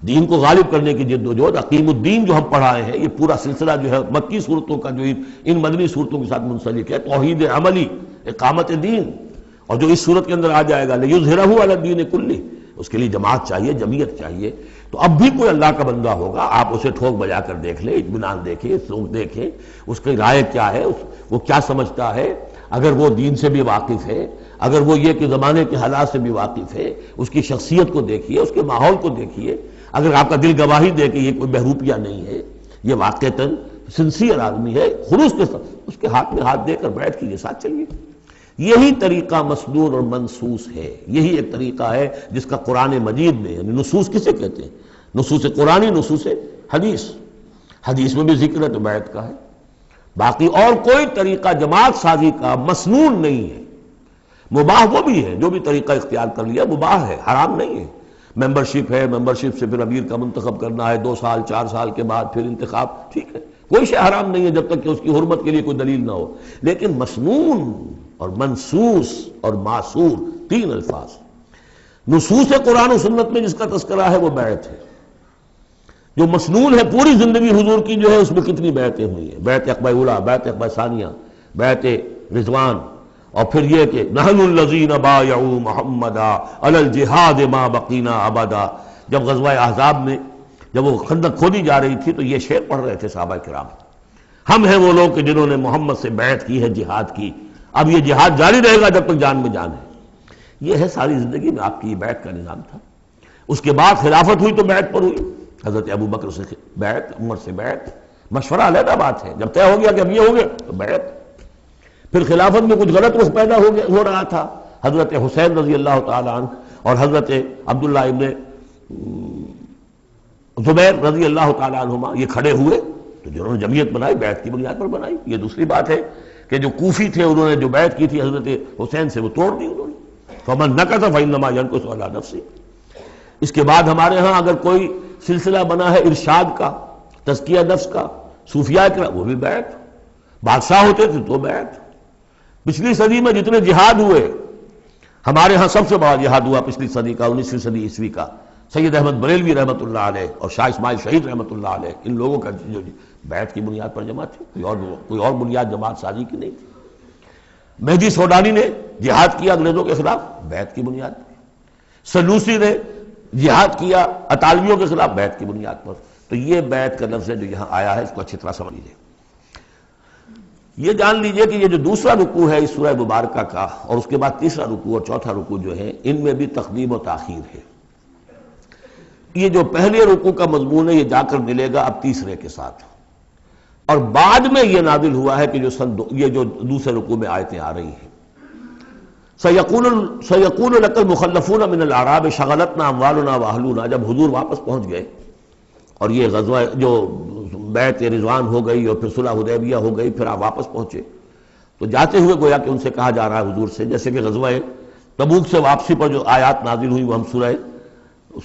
دین کو غالب کرنے کی جد و جہد، عقیم الدین جو ہم پڑھائے ہیں، یہ پورا سلسلہ جو ہے مکی صورتوں کا جو ان مدنی صورتوں کے ساتھ منسلک ہے، توحید عملی، اقامت دین، اور جو اس صورت کے اندر آ جائے گا لِیُظْہِرَہُ عَلَى الدِّینِ کُلِّہ، اس کے لیے جماعت چاہیے، جمعیت چاہیے۔ تو اب بھی کوئی اللہ کا بندہ ہوگا، آپ اسے ٹھوک بجا کر دیکھ لیں، اطمینان دیکھیں، سوچ دیکھیں اس کی رائے کیا ہے، وہ کیا سمجھتا ہے، اگر وہ دین سے بھی واقف ہے، اگر وہ یہ کہ زمانے کے حالات سے بھی واقف ہے، اس کی شخصیت کو دیکھیے، اس کے ماحول کو دیکھیے، اگر آپ کا دل گواہی دے کہ یہ کوئی بہروپیہ نہیں ہے، یہ واقعتاً سنسیئر آدمی ہے، خلوص کے ساتھ اس کے ہاتھ میں ہاتھ دے کر بیٹھ کے یہ ساتھ چلیے۔ یہی طریقہ مسنون اور منصوص ہے، یہی ایک طریقہ ہے جس کا قرآن مجید میں، یعنی نصوص کسے کہتے ہیں؟ نصوص قرآنی، نصوص حدیث، حدیث میں بھی ذکر ہے تو بیعت کا ہے۔ باقی اور کوئی طریقہ جماعت سازی کا مسنون نہیں ہے، مباح وہ بھی ہے، جو بھی طریقہ اختیار کر لیا مباح ہے، حرام نہیں ہے۔ ممبرشپ ہے، ممبرشپ سے پھر امیر کا منتخب کرنا ہے، 2 سال 4 سال کے بعد پھر انتخاب، ٹھیک ہے، کوئی شے حرام نہیں ہے جب تک کہ اس کی حرمت کے لیے کوئی دلیل نہ ہو۔ لیکن مسنون اور منصوص اور معصور، 3 الفاظ۔ نصوص قرآن و سنت میں جس کا تذکرہ ہے وہ بیعت ہے۔ جو مسنون ہے پوری زندگی حضور کی جو ہے اس میں کتنی بیعتیں ہوئی ہیں، بیعت عقبہ اولیٰ، بیعت عقبہ ثانیہ، بیعت رضوان، اور پھر یہ کہ نحن الذین بایعوا محمدا علی الجہاد ما بقینا ابدا۔ جب غزوہ احزاب میں جب وہ خندق کھودی جا رہی تھی تو یہ شعر پڑھ رہے تھے صحابہ کرام، ہم ہیں وہ لوگ کہ جنہوں نے محمد سے بیعت کی ہے جہاد کی، اب یہ جہاد جاری رہے گا جب تک جان میں جان ہے۔ یہ ہے ساری زندگی میں آپ کی یہ بیعت کا نظام تھا۔ اس کے بعد خلافت ہوئی تو بیعت پر ہوئی، حضرت ابو بکر سے بیعت، عمر سے بیعت، مشورہ علیحدہ بات ہے، جب طے ہو گیا کہ اب یہ ہو گیا تو بیعت۔ پھر خلافت میں کچھ غلط رخ پیدا ہو رہا تھا، حضرت حسین رضی اللہ تعالیٰ عنہ اور حضرت عبداللہ ابن زبیر رضی اللہ تعالیٰ عنہما یہ کھڑے ہوئے تو جنہوں نے جمعیت بنائی بیعت کی بنیاد پر بنائی۔ یہ دوسری بات ہے کہ جو کوفی تھے انہوں نے جو بیعت کی تھی حضرت حسین سے وہ توڑ دی انہوں نے، فمن نکث فانما ینکث علی نفسہ۔ اس کے بعد ہمارے ہاں اگر کوئی سلسلہ بنا ہے ارشاد کا، تزکیہ نفس کا، صوفیاء کا، وہ بھی بیعت، بادشاہ ہوتے تھے تو بیعت۔ پچھلی صدی میں جتنے جہاد ہوئے، ہمارے ہاں سب سے بڑا جہاد ہوا پچھلی صدی کا، 19ویں صدی عیسوی کا، سید احمد بریلوی رحمۃ اللہ علیہ اور شاہ اسماعیل شہید رحمۃ اللہ علیہ، ان لوگوں کا جو بیعت کی بنیاد پر جماعت تھی، کوئی اور بنیاد جماعت سازی کی نہیں تھی۔ مہدی سوڈانی نے جہاد کیا انگریزوں کے خلاف بیعت کی بنیاد پر، سنوسی نے جہاد کیا اطالویوں کے خلاف بیعت کی بنیاد پر۔ تو یہ بیعت کا لفظ ہے جو یہاں آیا ہے، اس کو اچھی طرح سمجھ لیجیے۔ یہ جان لیجئے کہ یہ جو دوسرا رکوع ہے اس سورہ مبارکہ کا، اور اس کے بعد تیسرا رکوع اور چوتھا رکوع جو ہے، ان میں بھی تقدیم و تاخیر ہے۔ یہ جو پہلے رکوع کا مضمون ہے یہ جا کر ملے گا اب تیسرے کے ساتھ، اور بعد میں یہ نازل ہوا ہے کہ یہ جو دوسرے رکوع میں آیتیں آ رہی ہیں۔ سَيَقُولُ لَكَ الْمُخَلَّفُونَ مِنَ الْأَعْرَابِ شَغَلَتْنَا أَمْوَالُنَا وَأَهْلُونَا، جب حضور واپس پہنچ گئے اور یہ غزوہ جو بیعت رضوان ہو گئی اور پھر صلح حدیبیہ ہو گئی، پھر آپ واپس پہنچے تو جاتے ہوئے گویا کہ ان سے کہا جا رہا ہے حضور سے، جیسے کہ غزوہ تبوک سے واپسی پر جو آیات نازل ہوئی وہ ہم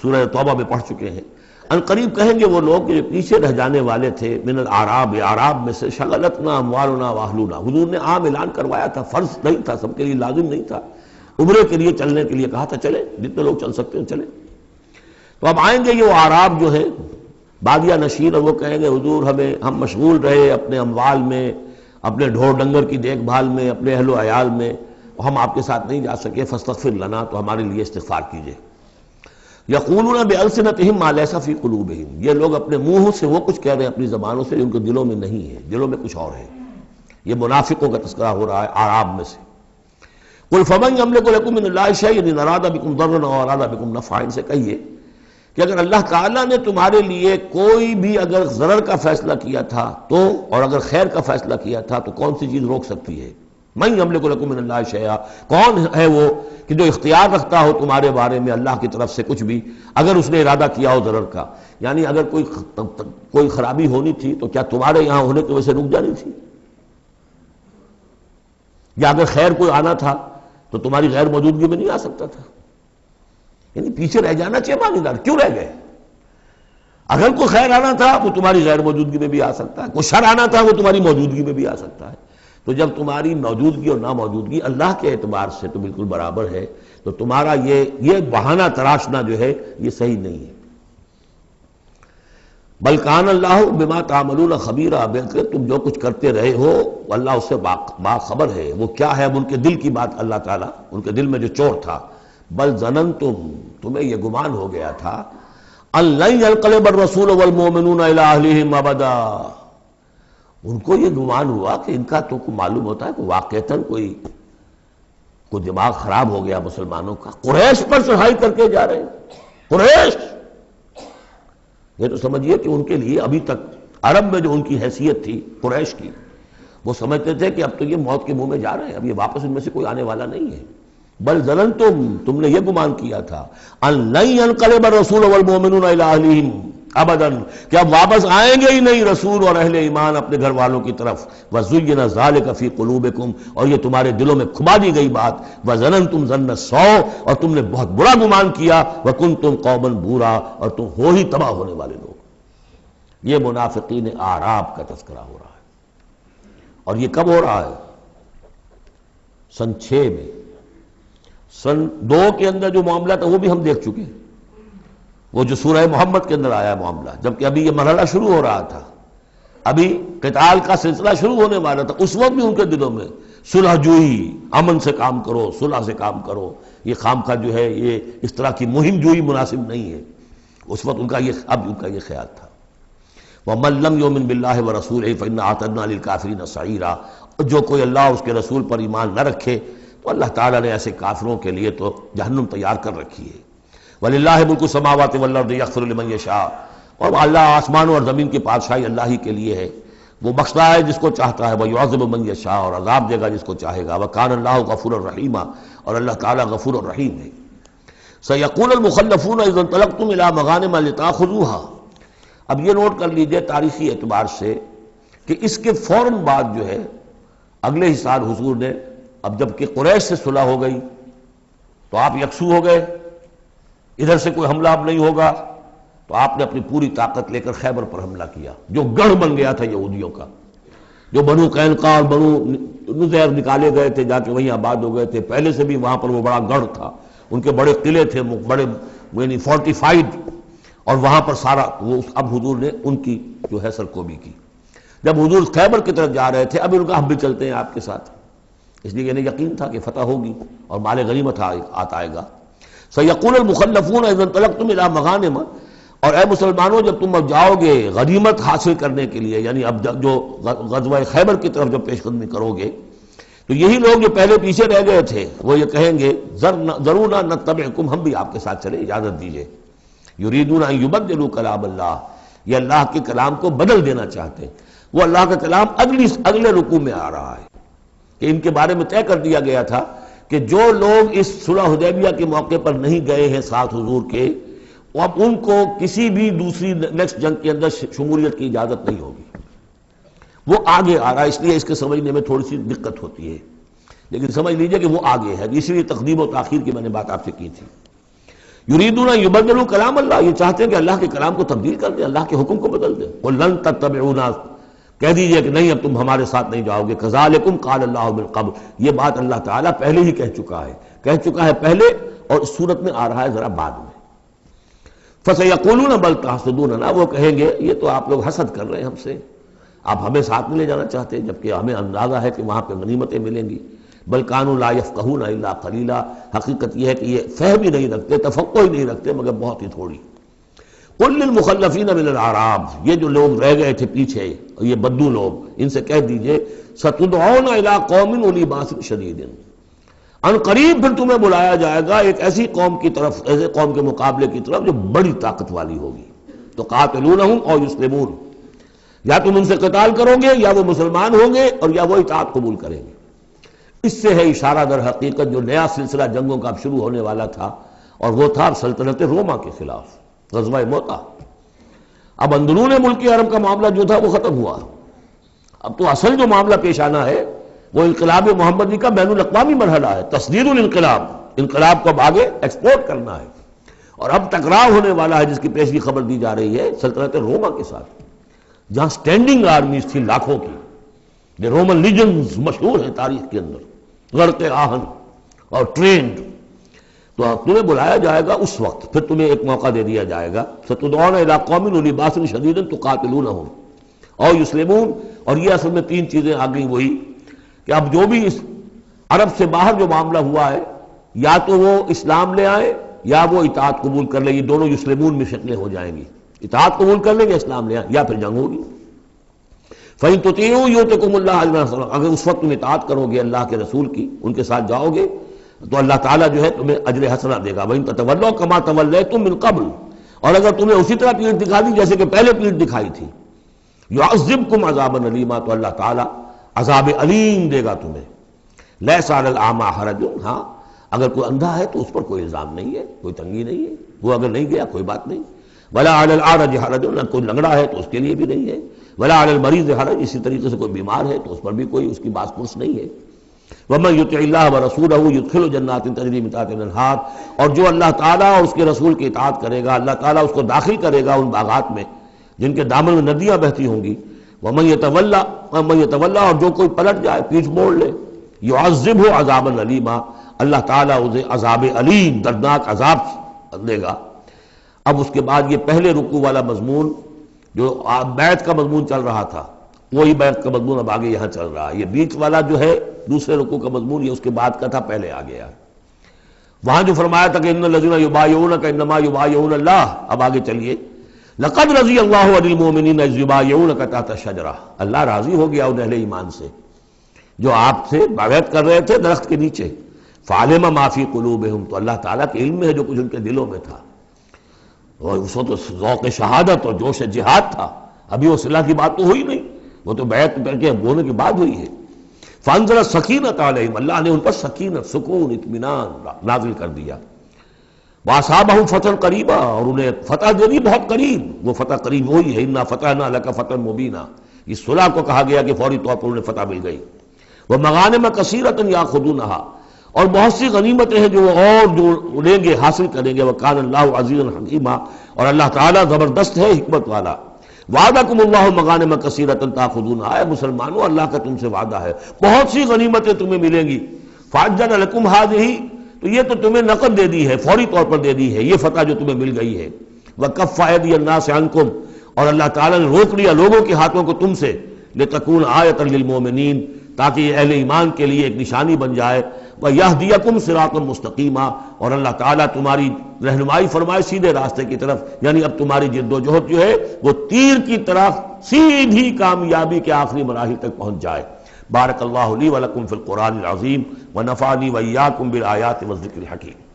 سورہ توبہ میں پڑھ چکے ہیں۔ ان قریب کہیں گے وہ لوگ جو پیچھے رہ جانے والے تھے، من الاعراب، اعراب میں سے، شغلتنا اموالنا واہلونا، حضور نے عام اعلان کروایا تھا، فرض نہیں تھا، سب کے لیے لازم نہیں تھا، عمرے کے لیے چلنے کے لیے کہا تھا چلے، جتنے لوگ چل سکتے ہیں چلے۔ تو اب آئیں گے یہ وہ اعراب جو ہے بادیہ نشین، اور وہ کہیں گے حضور ہم مشغول رہے اپنے اموال میں، اپنے ڈھور ڈنگر کی دیکھ بھال میں، اپنے اہل و عیال میں، ہم آپ کے ساتھ نہیں جا سکے، فاستغفر لنا، تو ہمارے لیے استغفار کیجئے۔ یقولون بألسنتہم ما لیس فی قلوبہم، یہ لوگ اپنے منہ سے وہ کچھ کہہ رہے ہیں اپنی زبانوں سے، ان کے دلوں میں نہیں ہے، دلوں میں کچھ اور ہے۔ یہ منافقوں کا تذکرہ ہو رہا ہے اعراب میں سے۔ قل فمن یملک لکم من اللہ شیئا ان اراد بکم ضرا او اراد بکم نفعا، ان سے کہیے کہ اگر اللہ تعالیٰ نے تمہارے لیے کوئی بھی اگر ضرر کا فیصلہ کیا تھا تو، اور اگر خیر کا فیصلہ کیا تھا تو کون سی چیز روک سکتی ہے؟ من یملک لکم من اللہ شیئا، کون ہے وہ کہ جو اختیار رکھتا ہو تمہارے بارے میں اللہ کی طرف سے کچھ بھی، اگر اس نے ارادہ کیا ہو ضرر کا، یعنی اگر کوئی خرابی ہونی تھی تو کیا تمہارے یہاں ہونے کی وجہ سے رک جانی تھی؟ یا اگر خیر کوئی آنا تھا تو تمہاری غیر موجودگی میں نہیں آ سکتا تھا؟ یعنی پیچھے رہ جانا چاہیے مانی دار، کیوں رہ گئے؟ اگر کوئی خیر آنا تھا وہ تمہاری غیر موجودگی میں بھی آ سکتا ہے، کوئی شر آنا تھا وہ تمہاری موجودگی میں بھی آ سکتا ہے۔ تو جب تمہاری موجودگی اور ناموجودگی اللہ کے اعتبار سے تو بالکل برابر ہے، تو تمہارا یہ بہانہ تراشنا جو ہے یہ صحیح نہیں ہے۔ بل کان اللہ بما تعملون خبیرا، بلکہ تم جو کچھ کرتے رہے ہو اللہ اس سے باخبر ہے۔ وہ کیا ہے؟ اب ان کے دل کی بات اللہ تعالیٰ، ان کے دل میں جو چور تھا، بل ظننتم، تمہیں یہ گمان ہو گیا تھا، ان لن ينقلب الرسول والمؤمنون الى اہلہم ابدا، ان کو یہ گمان ہوا کہ ان کا تو معلوم ہوتا ہے کہ واقعتاً کوئی دماغ خراب ہو گیا مسلمانوں کا، قریش پر چڑھائی کر کے جا رہے ہیں، قریش، یہ تو سمجھیے کہ ان کے لیے ابھی تک عرب میں جو ان کی حیثیت تھی قریش کی، وہ سمجھتے تھے کہ اب تو یہ موت کے منہ میں جا رہے ہیں، اب یہ واپس ان میں سے کوئی آنے والا نہیں ہے۔ بل ظننتم، تم نے یہ گمان کیا تھا، ان لن ينقلب الرسول والمؤمنون الى اہلہم ابدا، کہ اب واپس آئیں گے ہی نہیں رسول اور اہل ایمان اپنے گھر والوں کی طرف۔ وَزُيِّنَ ذَلِكَ فِي قُلُوبِكُمْ، اور یہ تمہارے دلوں میں کھما دی گئی بات، وَظَنَنْتُمْ ظَنَّ السَّوْءِ، اور تم نے بہت برا گمان کیا، وَكُنْتُمْ قَوْمًا بُورًا، اور تم ہو ہی تباہ ہونے والے لوگ۔ یہ منافقین اعراب کا تذکرہ ہو رہا ہے، اور یہ کب ہو رہا ہے؟ سن 6 میں۔ سن 2 کے اندر جو معاملہ تھا وہ بھی ہم دیکھ چکے، وہ جو سورہ محمد کے اندر آیا معاملہ، جبکہ ابھی یہ مرحلہ شروع ہو رہا تھا، ابھی قتال کا سلسلہ شروع ہونے والا تھا، اس وقت بھی ان کے دلوں میں صلح جوئی، امن سے کام کرو، صلح سے کام کرو، یہ خام کا جو ہے یہ اس طرح کی مہم جوئی مناسب نہیں ہے، اس وقت ان کا یہ خیال تھا۔ وَمَن لَّمْ يُؤْمِن بِاللَّهِ وَرَسُولِهِ فَإِنَّا أَعْتَدْنَا لِلْكَافِرِينَ سَعِيرًا، اور جو کوئی اللہ اس کے رسول پر ایمان نہ رکھے تو اللہ تعالیٰ نے ایسے کافروں کے لیے تو جہنم تیار کر رکھی ہے۔ وَلِلَّهِ مُلْكُ السَّمَاوَاتِ وَالْأَرْضِ يَغْفِرُ لِمَن يَشَاءُ، اور اللہ آسمانوں اور زمین کی بادشاہی اللہ ہی کے لیے ہے، وہ بخشتا ہے جس کو چاہتا ہے، وَيُعَذِّبُ مَن يَشَاءُ، اور عذاب دے گا جس کو چاہے گا، وَكَانَ اللَّهُ غَفُورًا رَحِيمًا، اور اللہ تعالیٰ غفور الرحیم ہے۔ سَيَقُولُ الْمُخَلَّفُونَ إِذَا انطَلَقْتُمْ إِلَىٰ مَغَانِمَ لِتَأْخُذُوهَا، اب یہ نوٹ کر لیجئے تاریخی اعتبار سے کہ اس کے فوراً بعد جو ہے اگلے ہی سال حضور نے، اب جب کہ قریش سے صلح ہو گئی تو آپ یکسو ہو گئے، ادھر سے کوئی حملہ اب نہیں ہوگا، تو آپ نے اپنی پوری طاقت لے کر خیبر پر حملہ کیا، جو گڑھ بن گیا تھا یہودیوں کا، جو بنو قینقاع اور بنو نذیر نکالے گئے تھے، جا کے وہیں آباد ہو گئے تھے، پہلے سے بھی وہاں پر وہ بڑا گڑھ تھا، ان کے بڑے قلعے تھے، بڑے یعنی فورٹیفائڈ، اور وہاں پر سارا وہ اب حضور نے ان کی جو ہے سرکوبی کی۔ جب حضور خیبر کی طرف جا رہے تھے، اب ان کا ہم بھی چلتے ہیں آپ کے ساتھ، اس لیے انہیں یقین تھا کہ فتح ہوگی اور مال غنیمت آتا آئے گا۔ سَيَقُولُ الْمُخَلَّفُونَ إِذَا انطَلَقْتُمْ إِلَىٰ مَغَانِمَ، اور اے مسلمانوں جب تم اب جاؤ گے غنیمت حاصل کرنے کے لیے، یعنی اب جو غزوہ خیبر کی طرف جب پیش قدمی کرو گے، تو یہی لوگ جو پہلے پیچھے رہ گئے تھے وہ یہ کہیں گے ضرور نتبعکم، ہم بھی آپ کے ساتھ چلیں، اجازت دیجئے۔ یریدون ان یبدلوا کلام اللہ، یہ اللہ کے کلام کو بدل دینا چاہتے ہیں۔ وہ اللہ کا کلام اگلے رکوع میں آ رہا ہے کہ ان کے بارے میں طے کر دیا گیا تھا کہ جو لوگ اس صلح حدیبیہ کے موقع پر نہیں گئے ہیں ساتھ حضور کے، اب ان کو کسی بھی دوسری نیکسٹ جنگ کے اندر شمولیت کی اجازت نہیں ہوگی۔ وہ آگے آ رہا ہے، اس لیے اس کے سمجھنے میں تھوڑی سی دقت ہوتی ہے، لیکن سمجھ لیجئے کہ وہ آگے ہے، اس لیے تقدیم و تاخیر کی میں نے بات آپ سے کی تھی۔ یریدون ان یبدلوا کلام اللہ، یہ چاہتے ہیں کہ اللہ کے کلام کو تبدیل کر دیں، اللہ کے حکم کو بدل دیں۔ قل لن تتبعونا، کہہ دیجئے کہ نہیں اب تم ہمارے ساتھ نہیں جاؤ گے۔ کذالکم قال اللہ من قبل، یہ بات اللہ تعالیٰ پہلے ہی کہہ چکا ہے پہلے، اور اس صورت میں آ رہا ہے ذرا بعد میں۔ فسیقولون بل تحسدوننا، وہ کہیں گے یہ تو آپ لوگ حسد کر رہے ہیں ہم سے، آپ ہمیں ساتھ میں لے جانا چاہتے ہیں جبکہ ہمیں اندازہ ہے کہ وہاں پہ غنیمتیں ملیں گی۔ بل کانوا لا یفقہون الا قلیلا، حقیقت یہ ہے کہ یہ فہم ہی نہیں رکھتے، تفقہ ہی نہیں رکھتے مگر بہت ہی تھوڑی۔ قل للمخلفین من الاعراب، یہ جو لوگ رہ گئے تھے پیچھے، یہ بدو لوگ، ان سے کہہ دیجئے ستدعون الی قوم اولی باس شدید، ان قریب پھر تمہیں بلایا جائے گا ایک ایسی قوم کی طرف، ایسے قوم کے مقابلے کی طرف جو بڑی طاقت والی ہوگی۔ تو قاتلونہم او یسلمون، یا تم ان سے قتال کرو گے یا وہ مسلمان ہوں گے اور یا وہ اطاعت قبول کریں گے۔ اس سے ہے اشارہ در حقیقت جو نیا سلسلہ جنگوں کا اب شروع ہونے والا تھا، اور وہ تھا سلطنت روما کے خلاف غزوہ موتا۔ اب اندرون ملک عرب کا معاملہ جو تھا وہ ختم ہوا، اب تو اصل جو معاملہ پیش آنا ہے وہ انقلاب محمدی کا بین الاقوامی مرحلہ ہے، تصدیر الانقلاب، انقلاب کو اب آگے ایکسپورٹ کرنا ہے، اور اب ٹکراؤ ہونے والا ہے جس کی پیشگی خبر دی جا رہی ہے سلطنت روما کے ساتھ، جہاں سٹینڈنگ آرمیز تھی لاکھوں کی، یہ رومن لیجنز مشہور ہیں تاریخ کے اندر، غرق آہن اور ٹرینڈ۔ تو تمہیں بلایا جائے گا اس وقت، پھر تمہیں ایک موقع دے دیا جائے گا، ستدعون الی قوم اولی باس شدید تقاتلونہم او یسلمون، اور یہ اصل میں تین چیزیں آ گئیں وہی کہ اب جو بھی اس عرب سے باہر جو معاملہ ہوا ہے، یا تو وہ اسلام لے آئے یا وہ اطاعت قبول کر لیں، یہ دونوں یسلمون میں شکلیں ہو جائیں گی، اطاعت قبول کر لیں گے اسلام لے آئے یا پھر جنگ ہوگی۔ فَإِن تُطِيعُوا يُؤْتِكُمُ اللَّهُ أَجْرًا حَسَنًا، اگر اس وقت تم اطاعت کرو گے اللہ کے رسول کی، ان کے ساتھ جاؤ گے تو اللہ تعالیٰ جو ہے تمہیں اجر حسنہ دے گا۔ وَإِن تَتَوَلَّوْا كَمَا تَوَلَّيْتُم مِّن قَبْلُ، اور اگر تمہیں اسی طرح پیٹھ دکھا دی جیسے کہ پہلے پیٹھ دکھائی تھی، يُعَذِّبْكُمْ عَذَابًا أَلِيمًا، تو اللہ تعالیٰ عذاب علیم دے گا تمہیں۔ لَيْسَ عَلَى الْأَعْمَىٰ حَرَجٌ، ہاں اگر کوئی اندھا ہے تو اس پر کوئی الزام نہیں ہے، کوئی تنگی نہیں ہے، وہ اگر نہیں گیا کوئی بات نہیں۔ وَلَا عَلَى الْأَعْرَجِ حَرَجٌ، کوئی لنگڑا ہے تو اس کے لیے بھی نہیں ہے۔ وَلَا عَلَى الْمَرِيضِ حَرَجٌ، اسی طریقے سے کوئی بیمار ہے تو اس پر بھی کوئی اس کی باس پرس نہیں ہے۔ وَمَن يُطِعِ اللَّهَ وَرَسُولَهُ يُدْخِلْهُ جَنَّاتٍ تَجْرِي مِن تَحْتِهَا الْأَنْهَارُ، اور جو اللہ تعالیٰ اور اس کے رسول کی اطاعت کرے گا اللہ تعالیٰ اس کو داخل کرے گا ان باغات میں جن کے دامن میں ندیاں بہتی ہوں گی۔ وَمَن يَتَوَلَّى، اور جو کوئی پلٹ جائے پیٹھ موڑ لے، يُعَذِّبْهُ عَذَابًا أَلِيمًا، اللہ تعالیٰ اسے عذاب علیم دردناک عذاب دے گا۔ اب اس کے بعد یہ پہلے رکوع والا مضمون جو بیعت کا مضمون چل رہا تھا، وہی بیعت کا مضمون اب آگے یہاں چل رہا ہے۔ یہ بیچ والا جو ہے دوسرے رکوع کا مضمون یہ اس کے بعد کا تھا، پہلے آ گیا۔ وہاں جو فرمایا تھا کہ ان الذین یبایعونک انما یبایعون اللہ، اب آگے چلیے، لقد رضی اللہ عن المؤمنین اذ یبایعونک تحت الشجرہ، اللہ راضی ہو گیا ان اہل ایمان سے جو آپ سے بیعت کر رہے تھے درخت کے نیچے۔ فعلم ما فی قلوبہم، تو اللہ تعالیٰ کے علم میں ہے جو کچھ ان کے دلوں میں تھا، اور اس وقت ذوق شہادت اور جوش جہاد تھا، ابھی وہ صلح کی بات تو ہوئی نہیں، وہ تو بیعت کر کے ہونے کی بات ہوئی ہے۔ فانزل السکینۃ علیہم، اللہ نے ان پر سکینت، سکون، اطمینان نازل کر دیا۔ واصابہم فتحا قریبا، اور انہیں فتح دے دی بہت قریب، وہ فتح قریب وہی ہے، انا فتحنا لک فتحا مبینا، اس صلح کو کہا گیا کہ فوری طور پر انہیں فتح مل گئی۔ ومغانم کثیرۃ یاخذونہا، اور بہت سی غنیمتیں ہیں جو وہ اور جو لیں گے حاصل کریں گے۔ وکان اللہ عزیزا حکیما، اور اللہ تعالیٰ زبردست ہے حکمت والا۔ وعدکم اللہ مغانم کثیرۃ تاخذونہا، اے مسلمانوں اللہ کا تم سے وعدہ ہے بہت سی غنیمتیں تمہیں ملیں گی۔ فعجل لکم ہذہ، تو یہ تو تمہیں نقد دے دی ہے، فوری طور پر دے دی ہے یہ فتح جو تمہیں مل گئی ہے۔ وکف ایدی الناس عنکم، اور اللہ تعالیٰ نے روک لیا لوگوں کے ہاتھوں کو تم سے، لتکون آیۃ للمؤمنین، تاکہ یہ اہل ایمان کے لیے ایک نشانی بن جائے. وَيَهْدِيَكُمْ صِرَاطًا مُسْتَقِيمًا، اور اللہ تعالیٰ تمہاری رہنمائی فرمائے سیدھے راستے کی طرف، یعنی اب تمہاری جد و جہد جو ہے وہ تیر کی طرح سیدھی کامیابی کے آخری مراحل تک پہنچ جائے. بارک اللہ لی ولکم فی القرآن العظیم ونفعنی وإیاکم بالآیات والذکر الحکیم.